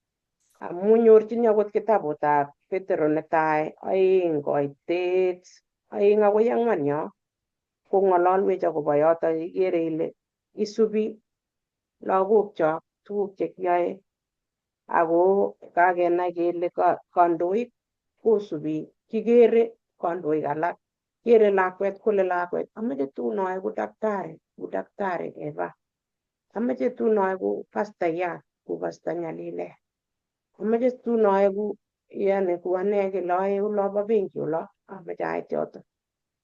amu nyorchini akot kitabutab Petero netai 2 koitet 2 akoi 4 yo kong'ololwech akobo yoto ikere ile isubi lagokchok tuguk chekiyoe ako kakenai kele kandoik kosubi kikere kandoik alak kere lakwet kole lakwet ameche tun aeku daktari Eva ameche tun aeku pastayat ku Pastor Nyalile ameche tun aeku yani ku ane kele aeku lobo benki olo ameche ait yoto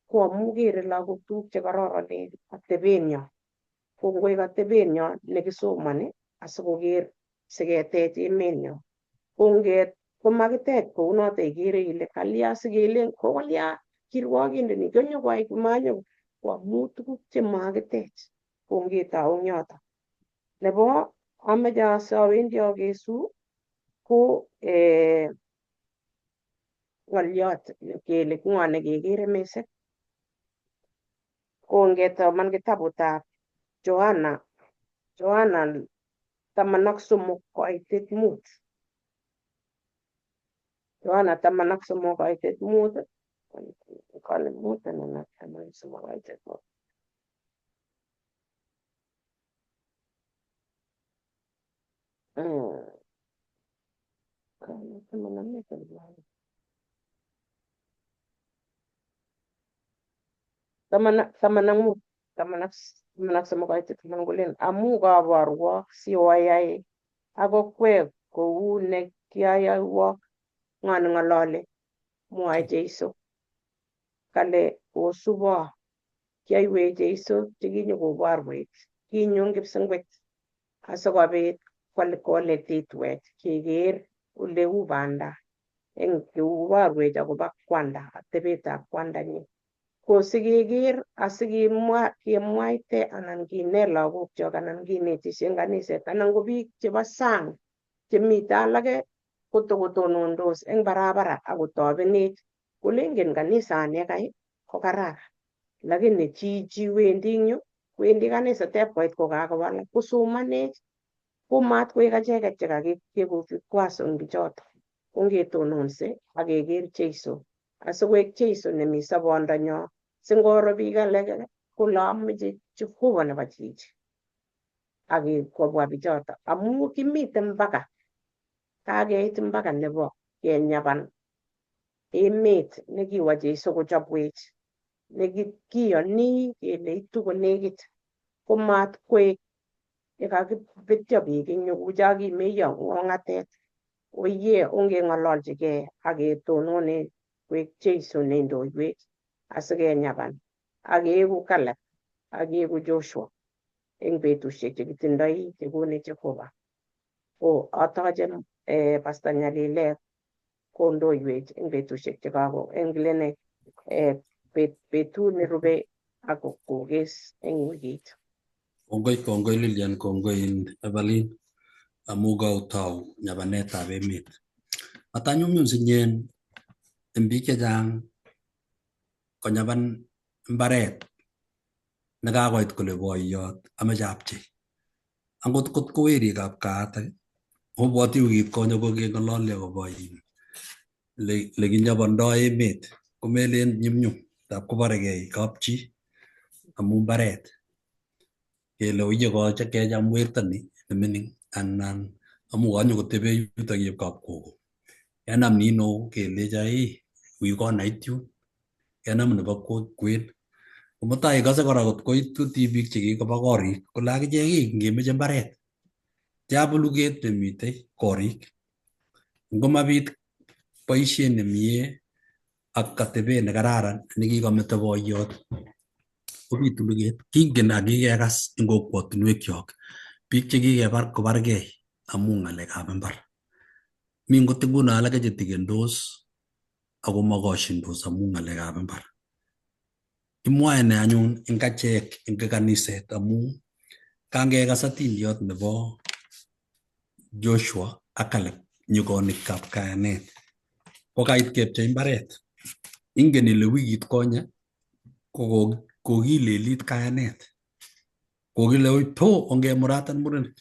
ko amu kere lagok tuguk chekororonen atebenyo ko ngoek atebenyo nekisomoni asikoker siketech emenyo ko makitech kounoto ikere ile kalya sikelen kolya kirwokindeni konyokoai komanyo ko amu tuguk chemakitech ko ngetou eng yoto nebo ameche awendi akesu ko ng'olyot kele ng'o nekekere mising. Ko ngetoman kitabutab Johana 13 koitet 5. Johana 13 koitet 5. Kale 5 anan 13 koitet 5. Amu kabarwok siwayai akokwek kou ne kiayaiwok ng'ani ng'alali mwae Jeiso kale osubo kiaiwech Jeiso chekinyokobarwech kinyo kipsengwet asikobit koletitwech keker oleu banda eng kebarwech akobo kwanda atebetab kwandanyin. Ko sikeker asikemwaite anan kinet lagokchok anan kinetishe eng kaniset anan ko biik chebo sang chemite alake kotokotonondos eng barabara akotobenech kole ingen kanisani kai ko kararan, lakini chi wendi eng yu wendi kanisa tep koit kokakowalak kosomanech komatkoek acheket chekakikwaso eng bichoto. Ongetononse akeker Jeiso asikoek Jeiso nemi sobondanyo singoro biik alake kole ameche Jehova nebo chichi akobwa bichoto amu kimite mpaka kakeit mpaka nebo kenyaban emet nekiwo Jeiso kochobwech nekiyoni kele itu konekit komatkoek yekakibetyo biik eng yu kucho kimeiyo ng'ong'atet. Oyie ongeng'ololchigei aketonone koek Jeiso neindoiwech asikenyaban akeeku Caleb akeeku Joshua eng betusiek chekitindoi chekonech Jehova. Ko atoche Pastor Nyalilet kondoiwech eng betusiek chekako eng betut nerube ak kokes eng wikit. Kongoi Lilian, kongoi Evelyn amu kautau nyabanetab emet. Matanyumnyum sinyen eng biik chechang konyaban mbaret nekakoit kole boiyot ameche apchei. Angot ko werikab kaat obwoti wikit konye kokeng'ololi akobo lekinyabandoi emet komelen nyumnyum tab kobaregei kapchi amu mbaret kele oye koche kecham werto ni nemining anan amu kanyokotebe yutok yep kapkogo. Kenam nino kelecho wi konait yun, kenam nebo kwen. Komutai ikose kora kot koitu tibik chekikoba korik kole akichek ngemeche mbaret chabu luget nemitei korik. Ngomabit boisiet nemie ak atebet nekararan nekikometo boiyot kobitu luget. Kingen ak kikekas eng kokwotinwekyok biik chekikebar kobargei amu ng'alekab mbar. Mi ngot nguno alake chetikendos ako makoshindos amu ng'alekab mbar. Kimwae ne anyun eng achek eng kaniset amu kangekas atindiyot nebo Joshua ak Caleb nyikonikab kayanet kokait kepchei mbaret. Ingen ile wikit konye kokilelit kayanet kokile ongemuratan murenik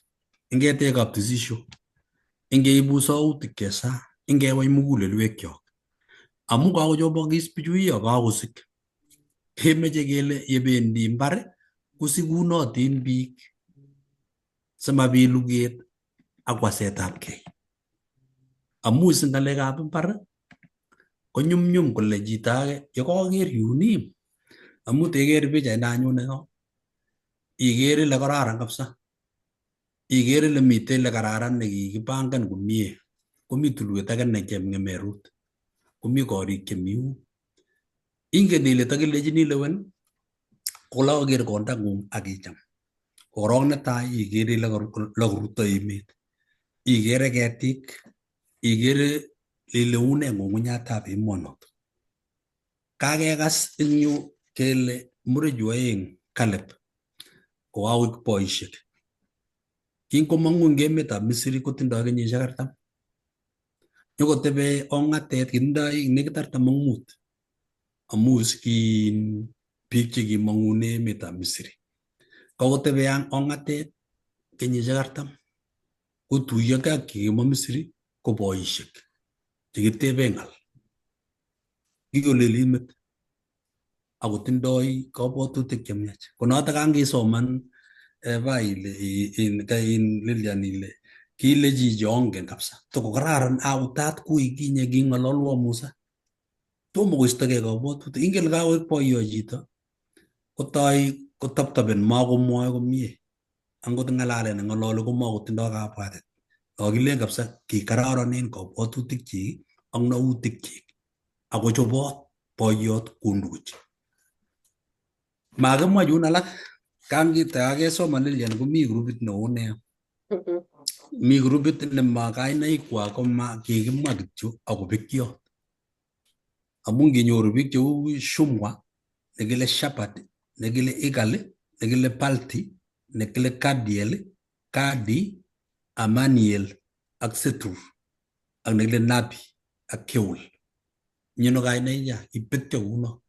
ingetekab tisisho ingeibu sautik chesa ingewai mugulelwekyok amu kakochobokis bichu kakosik kemeche kele yebendi mbar kosikunotin biik simabit luget ak wasetabgei amu isi ng'alekab mbar konyumnyum kole chito age yekaker yun amu teker pichait nanyune no ikere ile kararan kabisa, ikere ile mitei ile kararan nekikipangan komie, komi tulwet age ne chepng'emerut, komi korik chemi yun. Ingen ile takilechini lewen kolaker kondang'ung akicham. Korok netai ikere ile lakoruto emet, ikere ketik, ikere ile une ng'ung'unyatab emonot. Kakekas eng yu kele murechu aeng Caleb kokakoek boisiek. Kinkomong'u eng emetab Misri kotindoi kenyisiek 40. nyokotebe ong'atet kindoi nekit 45 amu kin biik chekimong'une emetab Misri. Kakotebe ong'atet kenyisiek 40 kotuyokei ak chekimo Misri ko boisiek chekitebe ng'al. Kikolelit met akotindoi kabwatutik chemiach. Ko notok kangisoman Lilian ile kile chichi ongen kabisa tokokararan autat kui kinye king'ololwo Musa tomo koistogei kabwatutik. Ingen kakoek boiyot chito kotoi kotoptopen makomwoe komie angot ng'alalet neng'ololi komakotindoi kabwatet. Kakilen kabisa kikararanen kabwatutik chik ak nautik chik akochobot boiyot kondochi. Makimwa chun alak kakesoman Lilian komi grupit neo nea. Mi grupit nema kainaikwak kikimwa kityo akobekyo. Amu nginyoru biik cheu Shumwa, nekile Shepherd, nekile Igal, nekile Palti, nekile Kadiel, Kadi, Amaniel ak Setur ak nekile Nabi ak Keul. Nyino kainaiya ibetyo kuno.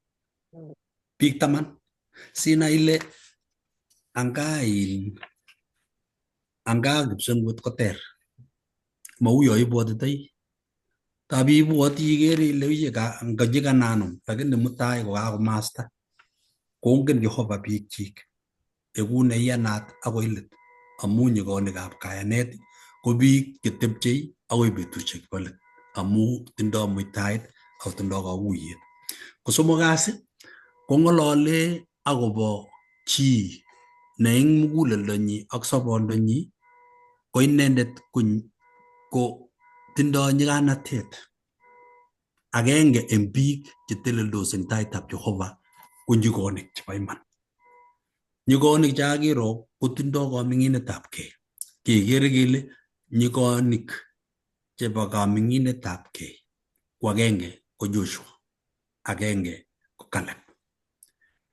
Biik 10 sina ile anga kipsengwet koter. Mauyo ibwotitoi. Tabi ibwoti ikere ile uye kanyanum lakini mutai kokakomasta. Kongen Jehova biik chik. Eku neiyanat akoi let. Amu nyigonikab kayanet ko biik chetepchei akoi betusiek chebo let. Amu tindoi muitaet ak tindoi kakuyet. Ko somok kasi kong'olole akobo chi ne eng muguleldonyi ak sobondonyi ko inendet ko tindoi nyiganatet. Agenge eng biik cheteleldos eng taitab Jehova ko nyigonik chebo iman. Nyigonik chakakiro kotindoi kaming'inetabkei. Kekere kele nyigonik chebo kaming'inetabkei ko agenge ko Joshua, agenge ko Caleb.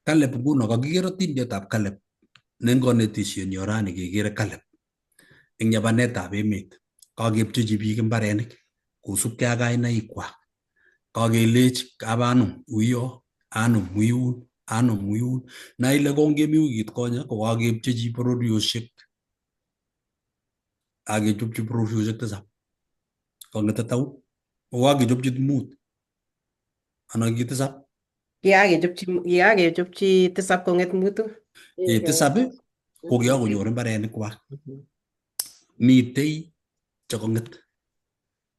Caleb nguno kakikere atindietab Caleb ne eng kanetisyenyo rani kekere Caleb eng yapanetab emet. Kakepchechi biik mbarenik kosubkei ak kainaikwak. Kakelech abanum uyo, anum uyun, anum uyun. Na ile kongemi wikit konye kokakepchechi bororiosiek. Akechopchi bororiosiek 7. Kong'ete tau kokakechopchi 5 anan ki 7. Kikakechopchi 7 kong'et 5. 7 ko kiakonyor mbarenikwak. Mitei chekong'et.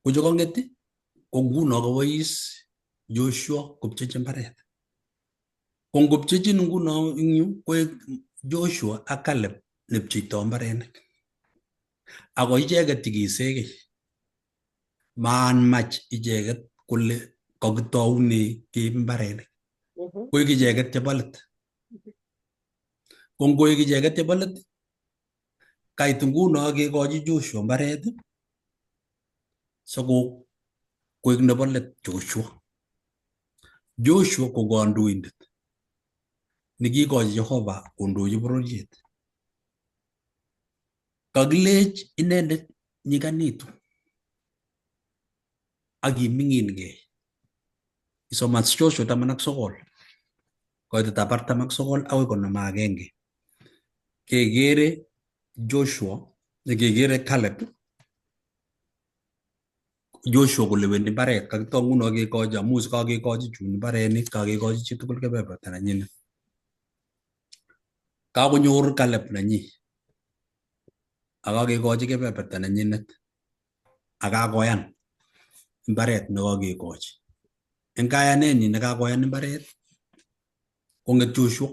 Ko chekong'et ko nguno kobois Joshua kopchechi mbaret. Ko ngopchechin nguno ing yu koek Joshua ak Caleb nepcheitoi mbarenik. Ako icheket chekisegei. Maanmach icheket kole kakitoune keib mbarenik. Koek icheket chebo let. Ko ngoek icheket chebo let kait nguno kekochi Joshua mbaret soko koek nebo let Joshua. Joshua ko kandoindet nekikochi Jehova kondochi bororiet. Kakilech inendet nyiganitu akiming'ingei. Isoman Joshua 19 koitetab 49 akoi 51. Kekere Joshua nekekere Caleb. Joshua koleweni mbaret kakitoo nguno kekochi amu kakekochi chun mbarenik, kakekochi chitugul kebeberta nenyinet. Kakonyor Caleb nenyi akakekochi kebeberta nenyinet akakoyan mbaret nekakekochi. Eng kayanenyi nekakoyan mbaret kong'et Joshua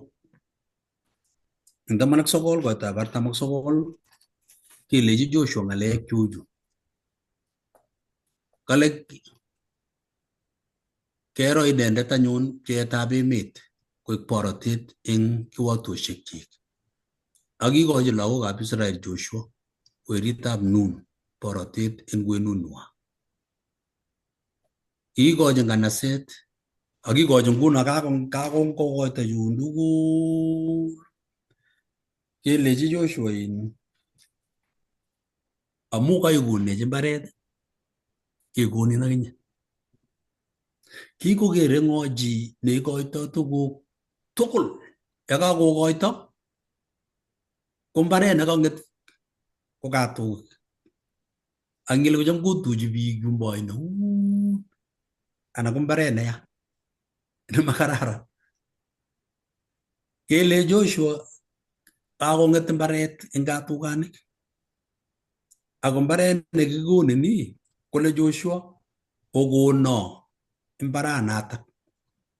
eng 19 koitab 49 kelechi Joshua ng'alek chuchu. Kale kero inendet anyun pcheetab emet koek borotet eng kiwatoshek chik. Akikochi lagokab Israel Joshua weritab Nun borotet eng kwenunwa. Kikochi nganaset akikochi nguno kakonkokoito chun tugul. Kelechi Joshua amu kaikonechi mbaret kekonin akinye. Kikokere ng'o chi neikoitoi tuguk tugul yekakokoito ko mbaret nekang'et ko katuguk. Ak ngele kocham kotuchi biik yumbo ainut anan ko mbaret neya nemakararan. Kele Joshua kakong'et mbaret eng katukanik, ako mbaret nekikonin kole Joshua kokono mbaranatak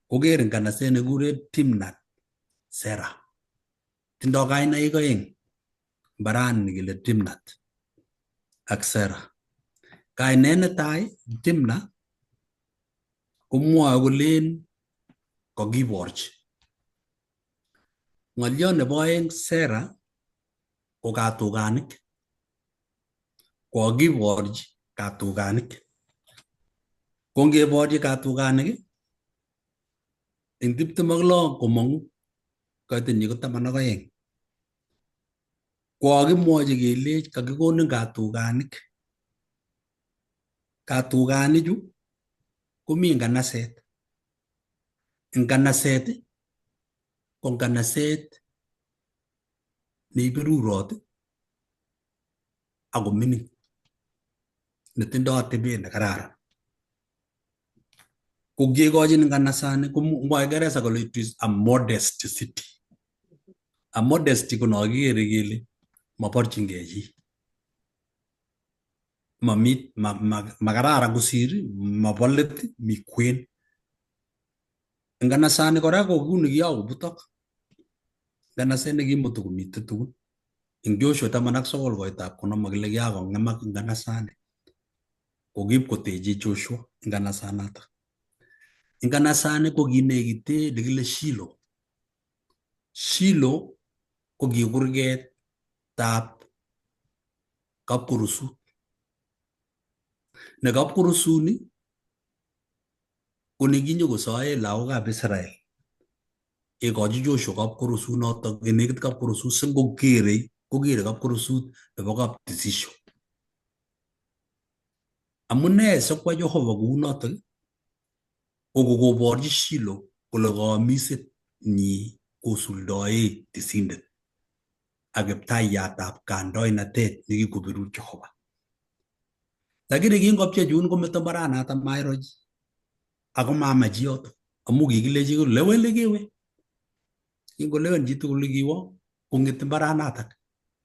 koker nganaset nekikure Timnath Serah. Tindoi kainaik oeng mbarani kele Timnath ak Serah. Kainet netai Timnath komwoe kolen kakiborchi. Ng'oliot nebo oeng Serah ko katukanik, kokiborchi katukanik. Ko ngeborchi katukanik eng 26 komong'u kaitanyi ko 12. Kokimwochi kelech kakikonin katukanik. Katukanichu komi nganaset. Nganaset ko nganaset neiberurot ako mining netindoi atebet nekararan. Ko ngekochin nganasani komwoe Kingereza kole it is a modest city. A modesty ko nokikere kele maborchingei chi. Makararan kosir, mabo let, mi kwen. Nganasani kora ko kuni kiakobutok. Nganaset nekimotokomite tugul. Eng Joshua 19 koitab konom kile kiakong'emak nganasani. Ko kipkotechi Joshua nganasanatak. Nganasani ko kinekite nekile Shilo. Shilo ko ki kurgetab kapkurusut. Ne kapkurusuni ko nekinyokosoe lagokab Israel. Ekochi Joshua kapkurusut notok nekit kapkurusut singokere kokere kapkurusut nebo kaptisisho. Amune sikwa Jehova kou notok ko koborchi Shilo kole kamiset nyi kosuldoe tisindet ak kiptaiyatab kandoinatet nekikobirur Jehova. Lakini kingopchechun kometo mbaranatak mairo chi ako mamach yotok amu kikilechi lewen lekewe. Kingolewen chitugul kiwo kong'et mbaranatak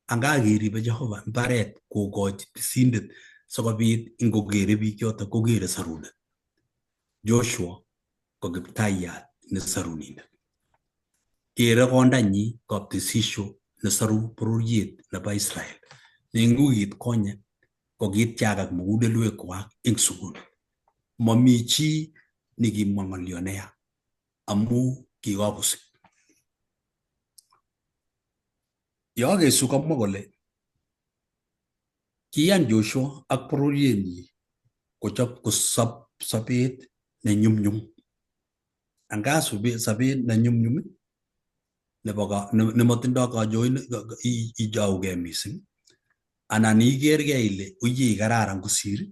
anga keribe Jehova mbaret kokochi tisindet sikobit ingokere biik yotok kokere sarunet. Joshua ko kiptaiyat ne sarunindet. Kere kondanyi kaptisisho nesaru bororiet nebo Israel. Nengukit konye ko kitiagak mugulelwekwak eng sukul. Mami chi nekimwa ng'olyo neya amu kikakosik. Yokesu komwa kole kiyan Joshua ak bororienyi kochop kosop sobet nenyumnyum. Anga sobet nenyumnyum nematindoi kajoin ijaugei mising anan ikergei ile uye kararan kosir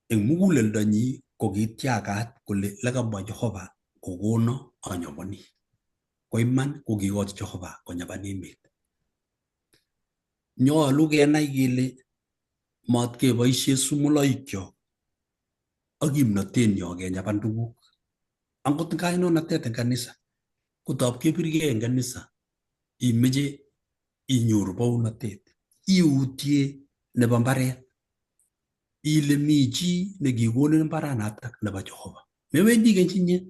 eng muguleldonyi ko kitiagat kole lekamwa Jehova kokono anyoboni. Ko iman ko kikochi Jehova konyaban emet. Nyolu kenai kele matkeboisie sumuloikyok ak kimnotenyo kenyaban tuguk. Angot kainonatet eng kanisa kotab kebirgei eng kanisa imeche inyoru bounatet iutie nebo mbaret ile mi chi nekikonin mbaranatak nebo Jehova. Mewendi kenyinye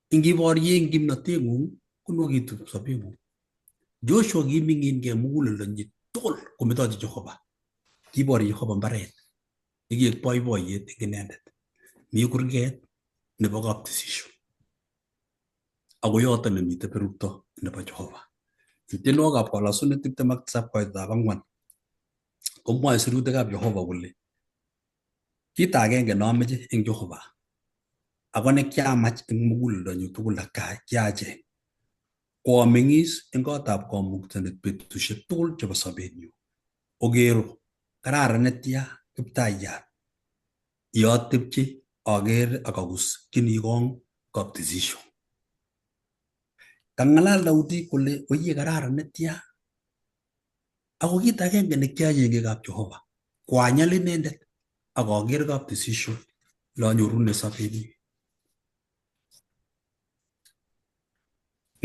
ingiborye eng kimnoteng'ung konwokitu sobeng'ung. Joshua kiming'ingei muguleldonyi tugul kometochi Jehova. Kiborye Jehova mbaret nekiek boiboiyet eng inendet. Mi kurget nebo kaptisisho. Ako yoto nemite berurto nebo Jehova. Tienwokikab Kalasunet 27 koitab 4 komwoe sirutikab Jehova kole kit agenge nomeche eng Jehova ako nekiamach eng muguleldonyu tugul ak kiacheng ko ameng'is eng kotab kamuktaindet betusiek tugul chebo sobenyu. Okero kararan netya kiptaiyat yotepche agere akagus kini kong kaptesisho. Kangalal Daudi kole oye kararan netya. Ako kit agenge nekiachenge kap Jehova. Kwanyal inendet akager kaptesisho lanyorune sobetnyi.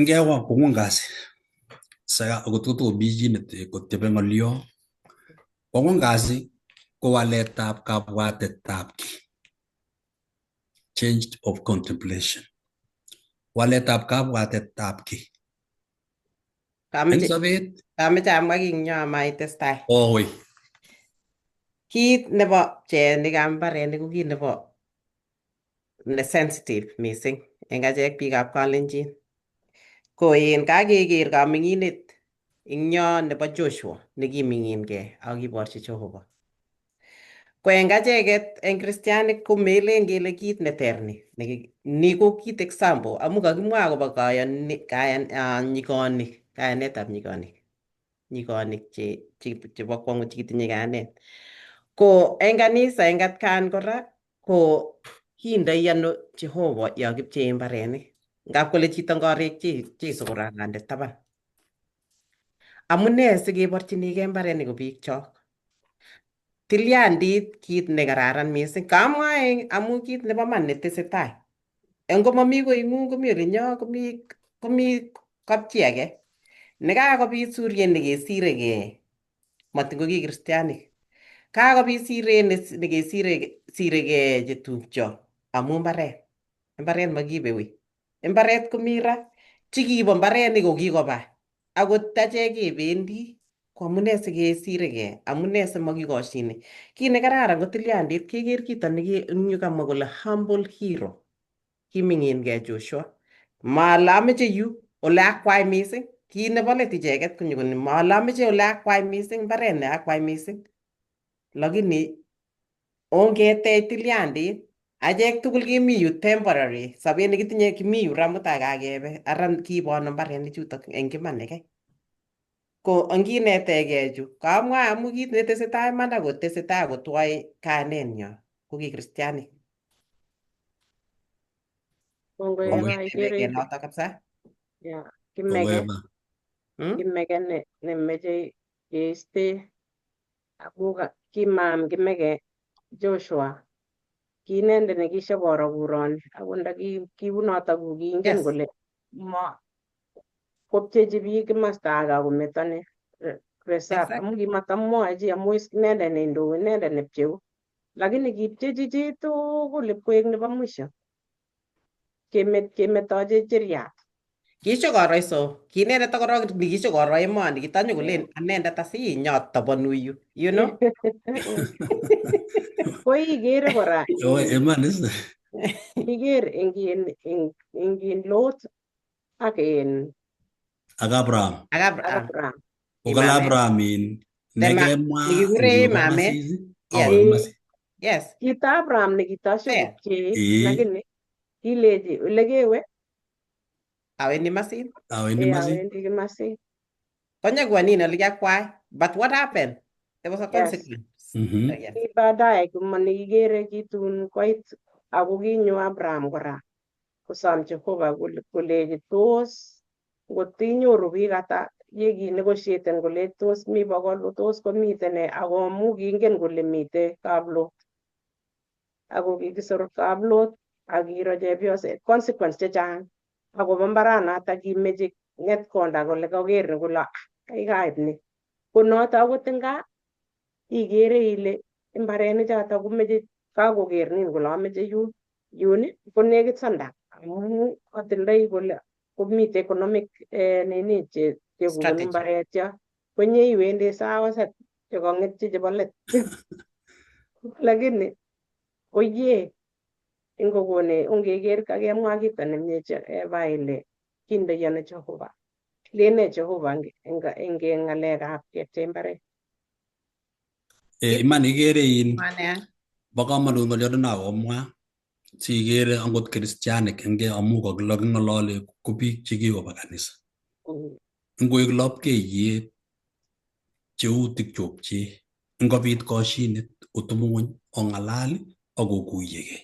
Ngewa kongun kasi. Saya akot kotomi chi kotepe ng'olyo. Kongun kasi ko waletab kabwatetab ki. Change of contemplation. Waletab kabwatetab ki. Eng sobet. Kameche amwa kinyo maitestai. Oi. Kit nebo pcheenikab mbarenik ko kit nebo ne sensitive mising eng achek biikab Kalenjin. Ko en kakeker kaming'inet eng yo nebo Joshua nekiming'ingei ak kiborchi Jehova. Ko eng acheket eng Kristianik ko melen kele kit neter ni. Ni ko kit example amu kakimwa akobo kayanetab nyikonik. Nyikonik chebo kwong'ut chekitinye kayanet. Ko eng kanisa eng atkan kora ko kindoi ano Jehova yo kipchee mbarenik. Ngap kole chito ngorek Jesu korangande taban. Amune sikeborchinigei mbarenik ko biikchok. Tilyandit kit nekararan mising. Kamwae amu kit nebo man netesetai. Ngo mami koing'ung komi olinyo komi kapchi age. Nekakobit suryet nekesiregei. Matin ko ki Kristianik. Kakobit siret nekesiregei chetupcho amu mbaret. Mbaret makibewi. Mbaret komi ra. Chikibo mbarenik ko kikoba. Akot achek kebendi. Ko amune sikesiregei, amune simakikoshine. Kit nekararan ko tilyandit keker kito nekamwa kole humble hero. Kiming'ingei Joshua. Male ameche yu ole akwai mising. Kit nebo let icheket konyo kole male ameche ole akwai mising, mbaret ne akwai mising. Lakini ongetech tilyandit, achek tugul kimi yu temporary. Sobet nekitinye kimi yu ra mutai kakebe. Ara kibono mbarenik chutok eng iman nekei. Ko onginetegei chu, kamwa amu kit netesetai iman ako tesetai kotwoe kayanenyo ko ki Kristianik. Kongoi aba ikere noto kabisa. Kimege nemeche keiste amu kimam Kimege Joshua. Ki inendet nekishoboro kuroni ako ndakibunoto ko kiingen kole kopchechi biik kimasta age akometo ne reserve amu kimatamwoe chi amu inendet neindoi inendet nepcheu, lakini kipchechi chi tugul ipkoek nebo mwisho kemetochi cheriat. Kishokoro iso, ki inendet korok nikishokoro emoni, kitanyo kolen anendet asinyotobonu yu, you know? Ko ikere kora Iman is. iker eng Lot ak Abraham. Ukala Abraham nekemwa nikikure imamet. Yes. Kita Abraham nekitashokupchee lakini kileji olekewe awendi masin. Awendi Kimasin. Konyekwa nini olikiakwai. But what happened? There was a consequence. Baadaye nekikere kitun koit ako kinyo Abraham kora kosom Jehova koleji tos ngotinyoru biik ata yekinegotiaten kole tos mi bokol tos komiten ako amu kiingen kole mitei kaplot ako kikisor kaplot akiro chepyoset consequence chechang akobo mbaranoto kimeche ng'etkonda kole kaker kole kaib ni ko noto akot nga ikere ile mbarenik choto komeche kakoker nin kole ameche yun ko nekit sanda amu atindoi kole komite economic nini chekonu mbaret yo konyeiwendi sawa chekang'etchi chebo let lakini oye ingokone ongeker kakemwa kito nemie eba ile kindoi ano Jehova lene Jehova eng ng'alekab kepchei mbaret. Iman ikere bo kamanut ng'oliodono komwa sikere angot Kristianik enge amu kaking'olole ko biik chekikoba kanisa. Ngoek lapkeiyet cheutik chopche ngobit koshinet otumung'uny ong'alal ak kokuyegei.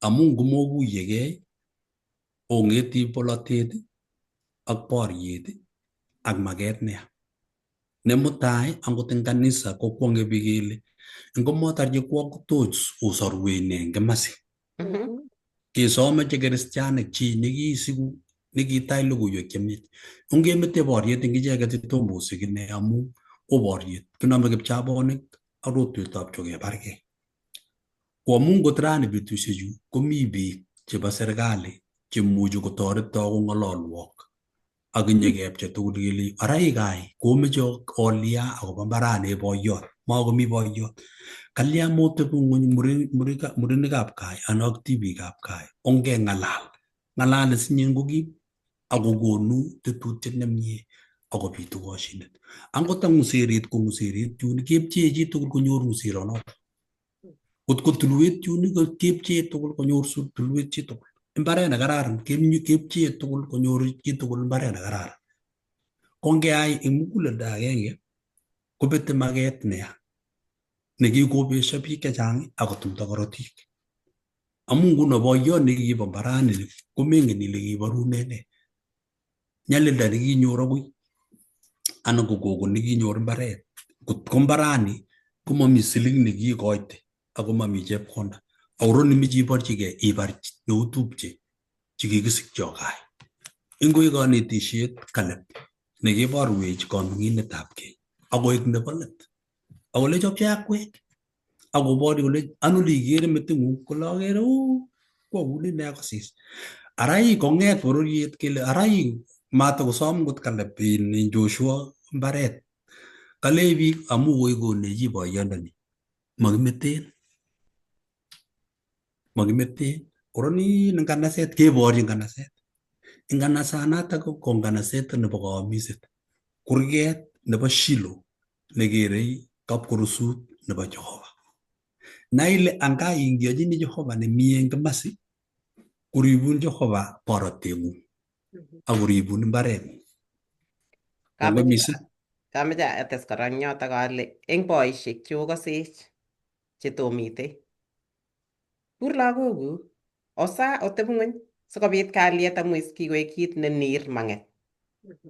Amu ngomokuyegei ong'eti polotet ak boriet ak maket neya. Ne mutai angot eng kanisa kokwong'e biik kele ngomotar chekwoktos osorwech ne eng kimasi. Kesome che kristianik chi nekisiku nekitach logoiwek chemiach. Ongemete boriet eng icheket tomo osik ine amu o boriet. Kinome kipchabonik ak rotwetab cho kebargei. Ko amu ngot rani betusiechu komi biik chebo serikali chemuchi kotoreto kong'ololwok ak nyekepche tugul kele ara ikai komeche olia akobo mbarani boiyot makomi boiyot. Kalya motebi ng'ony murenikab kaa anan ak tibikab kaa ongeng'alal. Ng'alalet sinye kokim akokonu tetutiet nemie akobitu koshinet. Angot ang ng'userit ko ng'userit yun kepchee chitugul konyor ng'useronoto. Kot ko tulwet yun kepchee tugul konyor tulwet chitugul. Mbaret ne kararan kepchee tugul konyor chitugul mbaret ne kararan. Ko ngeyai eng muguleldo agenge kobete maket neya nekikobesho biik chechang akotumda korotik. Amu nguno boiyot nekibo mbarani komengen ile kiborune ne. Nyalilda nekinyor akoi anan ko gogo nekinyor mbaret. Kot ko mbarani komami siling nekikoite ako mami chepkonda. Ako nimiche iborchigei ibar neutupche chekikisikyo kaa. Ingoi kanetisiet kalep nekiborwech kaming'inetabgei akoek nebo let. Akole chopchi akwek akobor kole ano likere meting'ung kole akere kwokunet ne akosis. Arai kong'et bororiet kele arai matakosom ngot kalep Joshua mbaret. Kale biik amu koikonechi boyondoni. Makimeten. Koronin eng kanaset keborchin kanaset. Eng kanasanatak ko kanaset nebo kaamiset. Kurget nebo Shilo negerei kapkorosut nebo Jehova. Naile anga ingiyachini Jehova nemi eng kimasi kuribun Jehova boroteng'ung akoribun mbareng'ung. Kameche ates kora eng yotok ale eng boisiek chokosech chetomite. Kur lagokuk osa otebi ng'ony sikobit kalyet amu kikoek kit ne ner mang'et.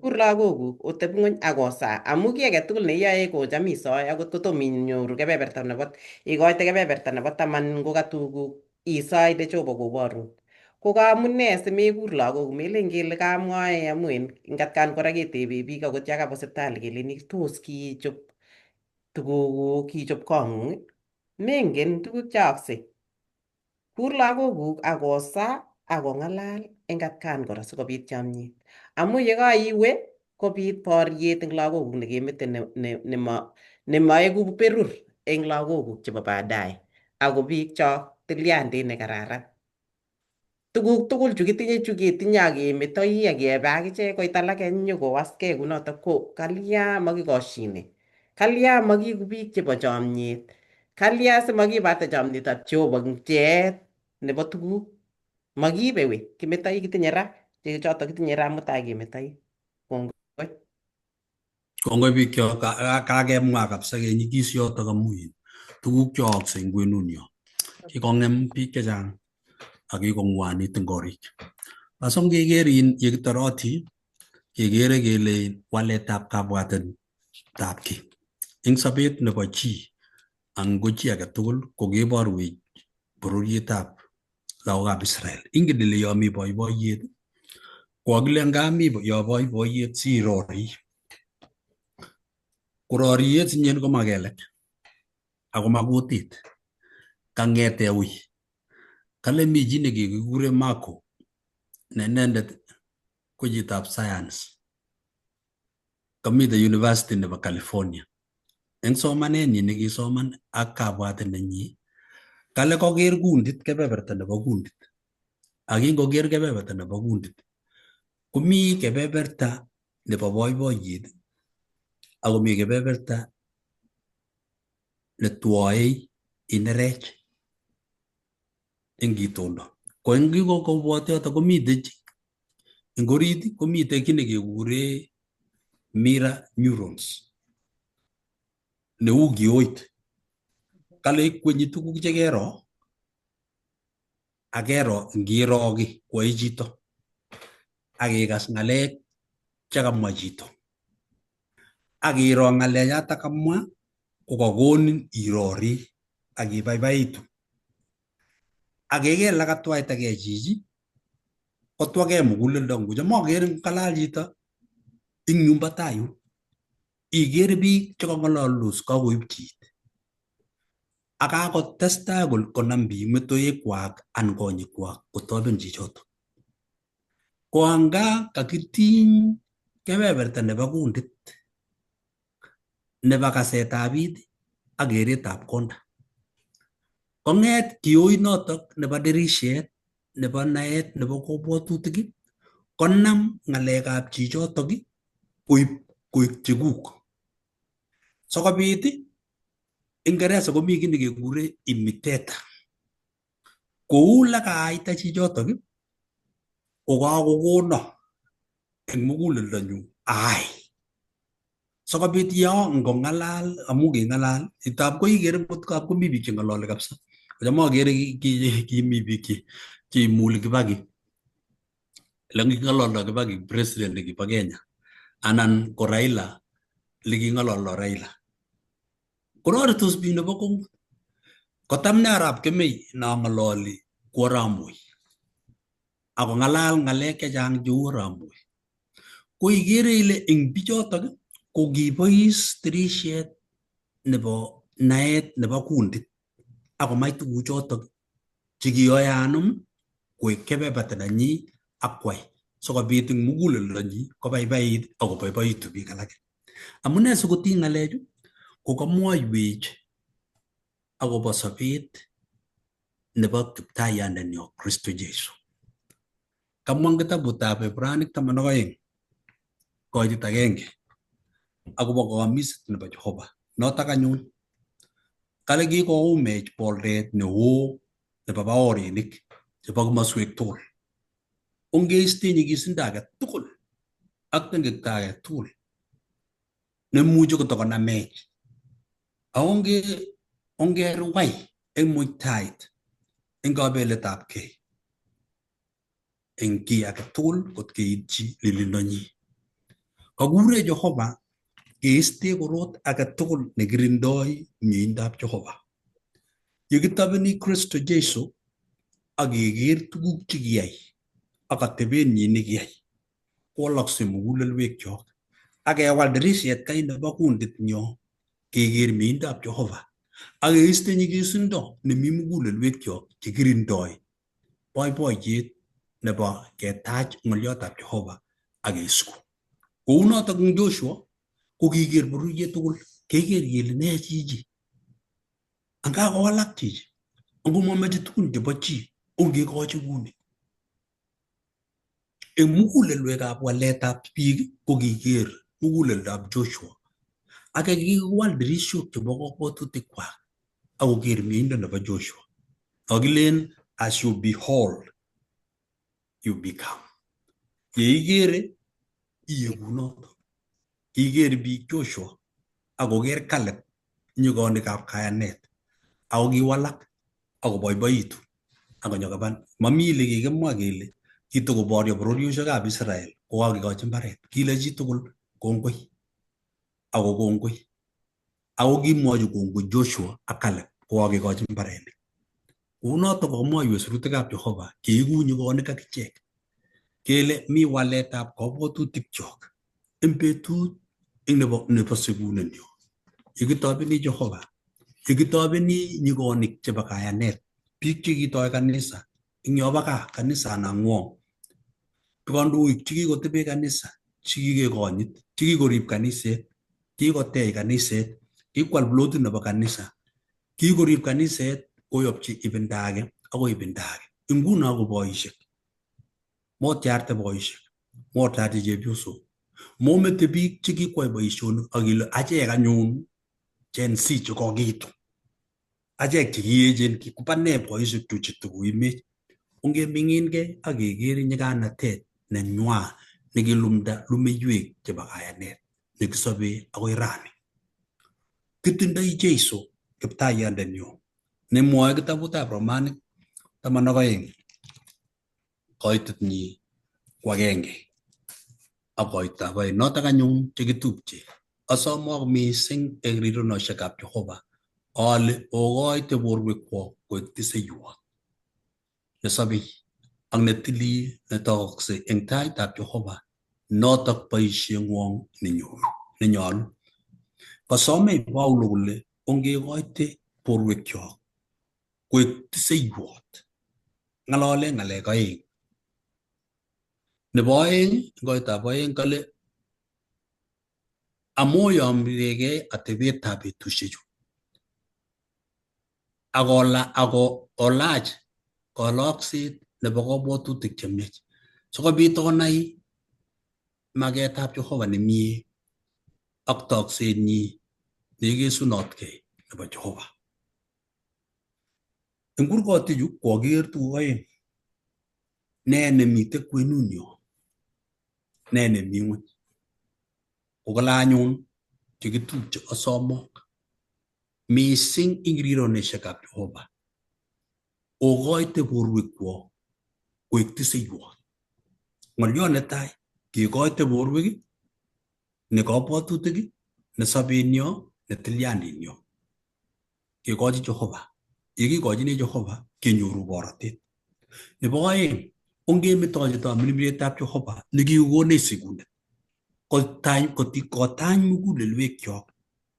Kur lagokuk otebi ng'ony ak osa amu kiy age tugul neiyoe kocham isoe akot kotom inyoru kebeberta nebo ikoite kebeberta nebo 10 ngoka tuguk isoe ile Jehova koborun. Ko kamunee simekur lagokuk melen kele kamwae amu eng atkan kora ketebe biik akot yo kaba sipitali keleni tos kiichop tugukuk kiichop kong'ung. Mengen tuguk cheyoyoskei. Kur lagokuk ak osa ak ong'alal eng atkan kora sikobit chomyet. Amu yekaiwe kobit boriet eng lagokuk nekemete nemaeku berur eng lagokuk chebo baadaye. Ako biik cho tilyandit nekararan. Tuguk tugul chu kitinye akemetoi akebe akichek koit alake nyokowaskei kunotok ko kalya makikoshine. Kalya makiiku biik chebo chomyet. Kalya simakibate chomyetab Jehova eng pcheet nebo tuguk. Makiibe wei kimetoi kitinye ra chotok kitinye ra mutai kemetoi. Kongoi. Kongoi biik cho kakemwa kabisa kenyikis yotok amu tuguk cheyookse eng kwenunyo kikong'em biik chechang ak kikong'wanit eng korik. Asa ngeker yekitoroti kekere kele waletab kabwatetab ki eng sobet nebo chi ang ko chi age tugul ko keborwech bororietab lagokab Israel. Ingen ile yo mi boiboiyet ko kakile ngami yo boiboiyet sirori. Kororiet sinyen ko makelek ako makutit kang'ete ui. Kale mi chi nekekikure Marco ne inendet ko chitab science. Kamite University nebo California. Eng somanenyi nekisoman ak kabwatet nenyi kale koker kundit kebeberta nebo kundit. Ak kingoker kebeberta nebo kundit komi kebeberta nebo boiboiyet akomi kebeberta netwoe inerech eng itondo. Ko eng kikobwate yotok komite eng orit komite kiy nekekure mirror neurons neu kioit kale ikwenyi tuguk chekero akero ngiro ki kwai chito akikas ngalek chekamwa chito akiro ngalechoto kamwa kokakonin irori akibaibaitu akeker lakatwaitake chichi kotwake muguleldo ngucho maker ngalal chito ing nyumba tayu ikere biik chekang'alaldos kakoib chit akakotestai konam biik metoekwak an konyikwak kotoben chichoto ko anga kakitiny kebeberta nebo kundit nebo kasetab biit ak keretab konda kong'et kioit notok nebo dirishet nebo naet nebo kobwotutik konam ng'alekab chichotok koib chekuk sikobit Ingereza komi kiy nekekure imitator kou lekaita chichotok kokakokono eng muguleldonyu ai sikobit yo ngong'alal amu keng'alal itab ko ikere ngot komi biik cheng'alali kabisa kocham akere kimi biik cheimuli Kibaki leking'ololdo Kibaki president nekibo Kenya anan ko Raila leking'ololdo Raila kororitos biik nebo Kongo kotam ne Arap Kemei nang'ololi ko Arap Moi ako ng'alal ng'alek chechang cheu Arap Moi ko ikere ile eng bichotok ko kibois tirishet nebo naet nebo kundit akomach tuguchotok chekiyoe anum koek kebeberta nenyi akwai sikobit eng muguleldonyi kobaibait akoboiboitu biik alake amune sikotiny ng'alechu ko kamwoiwech akobo sobet nebo kiptaiyandenyo Kristo Jesu kamwa eng kitabutab Ibranik 12 koitit 1 akobo kayamiset nebo Jehova notok anyun kale kikoumech boldet neo nebo baorinik chebo kimaswek tugul ongeiste nyigisindo age tugul ak tengekto age tugul nemuchi kotokonamech ongerwai eng muitaet eng kabeletab kei eng kiy age tugul kot keitchi lilindonyi kakure Jehova keiste korot age tugul nekirindoi mieindoab Jehova yekitobeni Kristo Jesu akeker tuguk chekiyai ak atebenyi nekiyai kowalaksei mugulelwekchok akewal dirishet kai nebo kundit nyo keker mieindoab Jehova akeiste nyigisindo nemi mugulelwekchok chekirindoi boiboiyet nebo ketach ng'oliotab Jehova akesiku kounotok eng Joshua kokiker bororiet tugul keker kele ne chichi angakowalak chichi angomameche tugun chebo chi ongekochi kuni eng mugulelwekab waletab biik kokiker muguleldab Joshua ake kikiwal dirishok chebo kabwatutikwak akoker mieindo nebo Joshua akilen as you behold you become yeikere iegu notok kiker biik Joshua akoker Caleb nyigonikab kayanet ako kiwalak akoboiboitu akonyokoban mami ile kikimwa kele kitokoboryo bororioshekab Israel kokakikochi mbaret kile chitugul kongoi ako kongoi ako kimwochi kongoi Joshua ak Caleb kokakikochi mbarenik kounotok komwoiwech sirutikab Jehova keiku nyigonik akichek kele mi waletab kabwatutikchok eng betut eng nebo sigunenyo yekitobeni Jehova yekitobeni nyigonik chebo kayanet biik chekitoi kanisa eng yobo gaa kanisa nangwong kandoik chekikotebe kanisa chekikekonyit chekikorib kaniset kikotech kaniset kikwal plotit nebo kanisa kikorib kaniset koyopchi ibinda age akoi ibinda age nguno ko boisiek motiarte boisiek motiarte chepyosok momete biik chekikwai boisionik akile achek anyun Gen Z chekokiitu achek chekiechen kikubane boisiek chu chetukuimech ongeming'ingei akekere nyikanatet nenywa nekilumda lumeiwek chebo kayanet nekisobe akoi rani kitindoi Jeiso kiptaiyandenyo nemwoe kitabutab Romanik 12 koitetnyi ko agenge ak koitab oeng. Notok anyun chekitupche asomok mising eng rirenoshekab Jehova ale okoite borwekwok koek tiseiwot nesobei ak netilil netokoksei eng taitab Jehova. Notok boisieng'wong nenyolu. Kasomei Paulo kole ongekoite borwekyok koek tiseiwot. Ng'alale ng'alek oeng. Nebo oeng, koitab oeng kale amoyomregei atebetab betusiechu ako olach kalokset nebo kabwatutik chemiach sikobit onai magetab Jehova nemie ak toksenyi neikesunotkei nebo Jehova. Eng kurgatichu kokakiker tuguk oeng. Ne nemite kwenunyo, ne nemi ng'ony. Kokale anyun chekitupche asomok mising ing rironeshekab Jehova okoite borwekwok koek tiseiwot. Ng'oliot netai kekoite borwek, ne kabwatutik, ne sobenyo, ne tilyandinyo kekochi Jehova. Yekikochini Jehova kenyoru borotet. Nebo oeng, ongemetochi tamirmiretab Jehova nekikokonech sikundet kotany mugulelwekyok,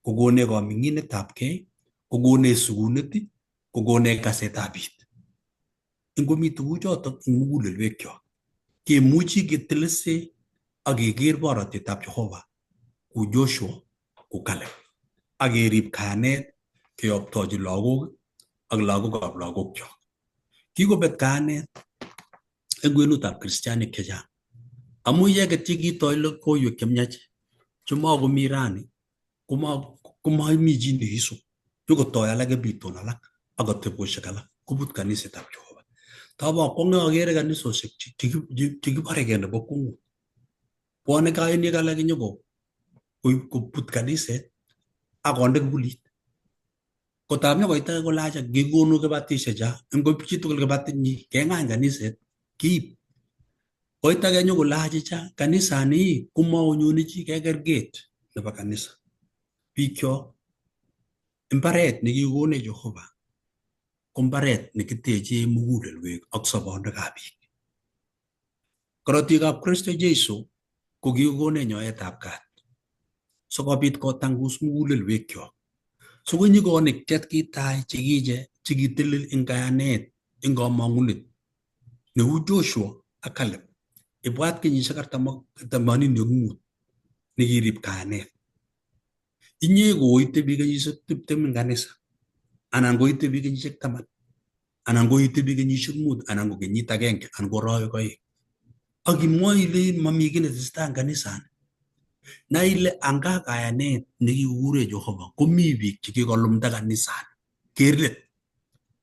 kokonech kaming'inetabkei, kokonech sikunet, kokonech kasetab it. Ngomi tuguchotok eng mugulelwekyok kemuchi ketelese ak keker borotetab Jehova ku Joshua, ku Caleb ak kerib kayanet keyoptochi lagok ak lagokab lagokyok. Kikobet kayanet eng kwenutab kristianik chechang amu icheket chekitoi logoiwek chemiach chemakomi rani komaimi chi nekisu. Nyokotoi alake biton alak ak atebosiek alak kobut kanisetab Jehova. Tabokwonge akere kanisosiek chekiborekei nebo kung'ut. Bwone kainik alak nyokobut kaniset akonde kibulit. Kotab nyokoita kolacha kikonu kibatishecha ngoib chitugul kibatinyi keng'any kaniset kiib. Koit age nyokolachicha kanisani komaonyoni chi keker gate nebo kanisa. Bikyok mbaret nekikonech Jehova ko mbaret nekiteche mugulelwek ak sobonwekab biik. Korotikab Kristo Jesu ko kikonech nyoetab kat sikobit kotangus mugulelwekyok. Sikonyikonik chekitai chekiche chekitilil eng kayanet eng kamang'unet neu Joshua ak Caleb. Ibwat kenyisiek 85 nekirib kayanet. Inye koite biik kenyisiek 20 eng kanisa anan koite biik kenyisiek 10 anan koite biik kenyisiek 5 anan ko kenyit agenge anan ko arawek 2. Ak imwoe ile mami kiy netesetai eng kanisani. Na ile anga kayanet nekikure Jehova komi biik chekikolumda kanisani. Ker let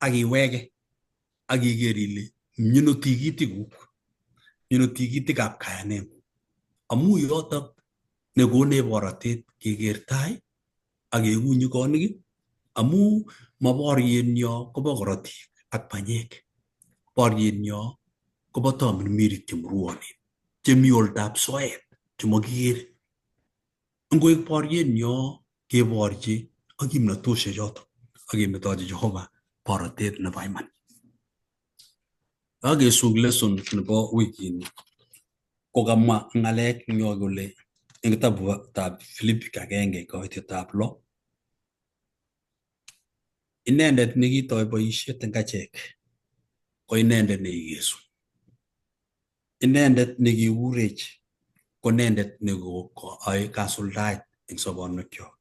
ak iwege ak iker ile miono tikitikuk, miono tikitikab kayanet. Amu yotok nekonech borotet keker tai ak keku nyikonik amu maborienyo kobo korotik ak banyek. Borienyo kobo tamirmirik chemurwonen chemi oldab soet chemakikere. Ngoek borienyo keborchi ak kimnatosiek chotok ak kemetochi Jehova borotet nebo iman. Akesub lesson nebo wikini kokamwa ng'alek nyo kole eng kitabutab Filipik 1:6 inendet nekitoi boisiet eng achek ko inendet neikesu. Inendet nekikurech ko inendet nekoai kasuldaet eng sobonwekyok.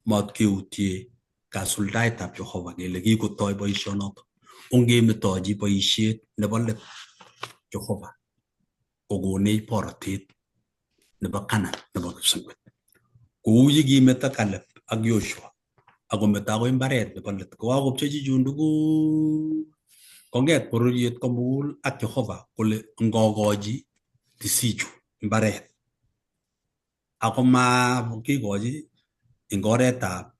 Matkeutie kasuldaetab Jehova kele kikotoi boisionotok. Ongemetochi boisiet nebo let Jehova kokonech borotet nebo Canaan nebo kipsengwet. Kou yekimeto Caleb ak Joshua akometo akoi mbaret nebo let kokakopchechi chun tugul kong'et bororiet komugul ak Jehova kole ngokochi tisichu mbaret ako makikochi eng oretab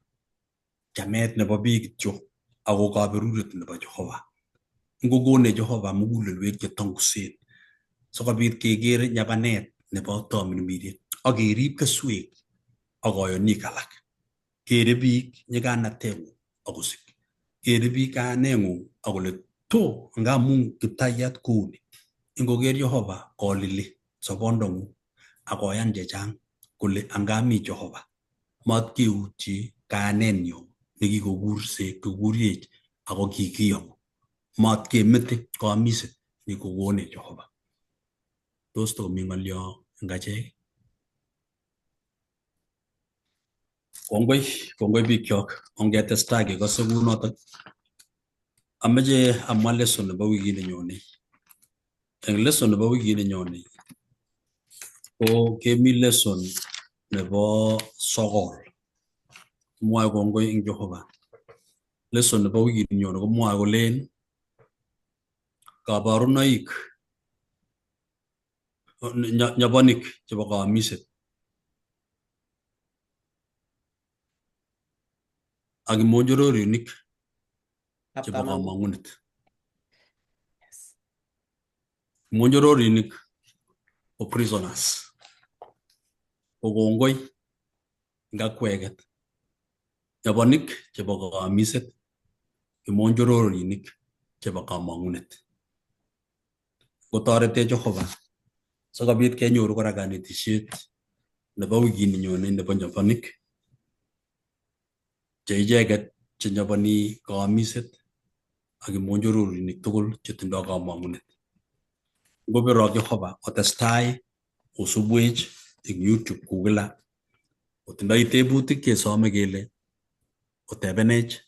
chamet nebo biik kityo ako kaberuret nebo Jehova. Ngokone Jehova mugulelwek che tongusen sikobit keker nyabanet nebo tamirmiriet ak kerib keswek ak kayonik alak. Kere biik nyiganatengung akosik. Kere biik kayanengung akole to ngamun Kiptayat kouni. Ngoker Jehova kolili sobondongung akoyan chechang kole angami Jehova matkeutyi kayanenyo nekikokuriech ako kikiyoku. Matkemete kamiset nekikokone Jehova. Tos tomi ng'olyo eng achek? Kongoi bikyok, ongetestai kekose kunotok. Ameche amwa lesson nebo wikit nenyone. Eng lesson nebo wikit nenyone ko kemi lesson nebo 9. Mwae kongoi eng Jehova. Lesson nebo wikit nenyone komwae kolen kabarunoik nyabonik chebo kamiset ak imonjororinik chebo kamang'unet. Imonjororinik ko prisoners. Ko kongoi ngakweket. Nyabonik chebo kamiset, imonjororinik chebo kamang'unet. Kotorete Jehova sikobit kenyoru kora kanetisiet nebo wikit nenyone nebo nyabonik che icheket che nyaboni kamiset ak imonjororinik tugul chetindoi kamang'unet. Ngobirok Jehova otestai osubwech eng YouTube kou kila. Otindoi tebutik kesome kele otebenech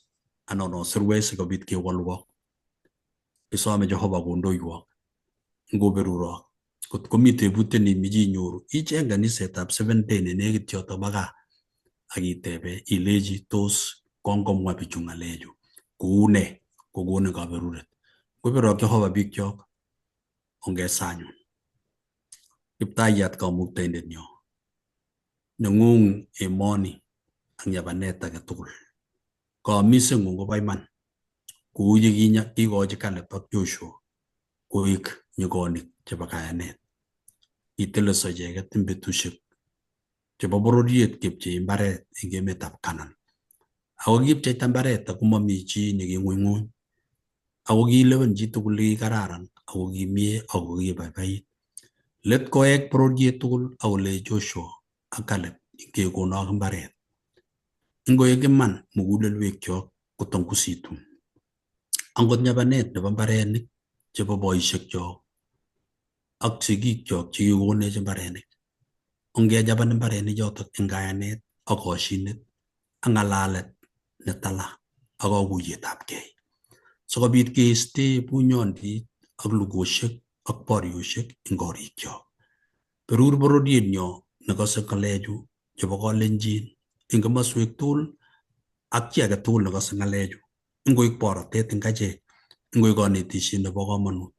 anan osirwech sikobit kewolwok. Kisome Jehova kondoiwok. Ngoberurok kot komi tebutiet neimiche inyoru icheng kanisetab Seventh Day nenekit yoto baka akitebe ilechi tos kongomwa bichu ng'alechu koune kokonin kaberuret. Ngobirok Jehova bikyok ongesanyun. Kiptayat kamuktaindet nyo neng'ung emoni ak nyabanet age tugul. Kamiseng'ung kobo iman kou ye kikochi Caleb ak Joshua koek nyigonik chebo kayanet. Iteleso icheket eng betusiek chebo bororiet kepchei mbaret eng emetab Canaan. Ako kipcheita mbaret ako mami chi neking'unyng'uny. Ako kilewen chi tugul nekikararan ako kimie ako kibaibait. Let koek bororiet tugul akole Joshua ak Caleb kekonok mbaret. Ngoek iman mugulelwekyok kotangusitu. Angot nyabanet nebo mbarenik chebo boisiekyok ak sigikyok chekikonech mbarenik. Ongejaban mbarenik chotok eng kayanet ak koshinet ak ng'alalet netala ak kakuyetabgei. Sikobit keiste bunyondit ak lugosiek ak boriosiek eng korikyok. Berur bororietnyo nekose ng'alechu chebo kalenjin eng komoswek tugul ak chi age tugul nekose ng'alechu. Ngoik borotet eng achek, ngoik kanetisiet nebo komonut.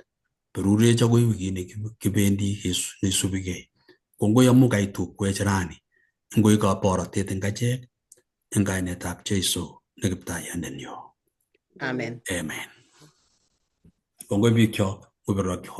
Berurech akoi wikit nekibendi neisubigei. Kongoi amu kaitukwech rani. Ngoik borotet eng achek eng kainetab Jeiso ne Kiptayandenyo. Amen. Amen. Kongoi bikyok, ngobirok Jehova.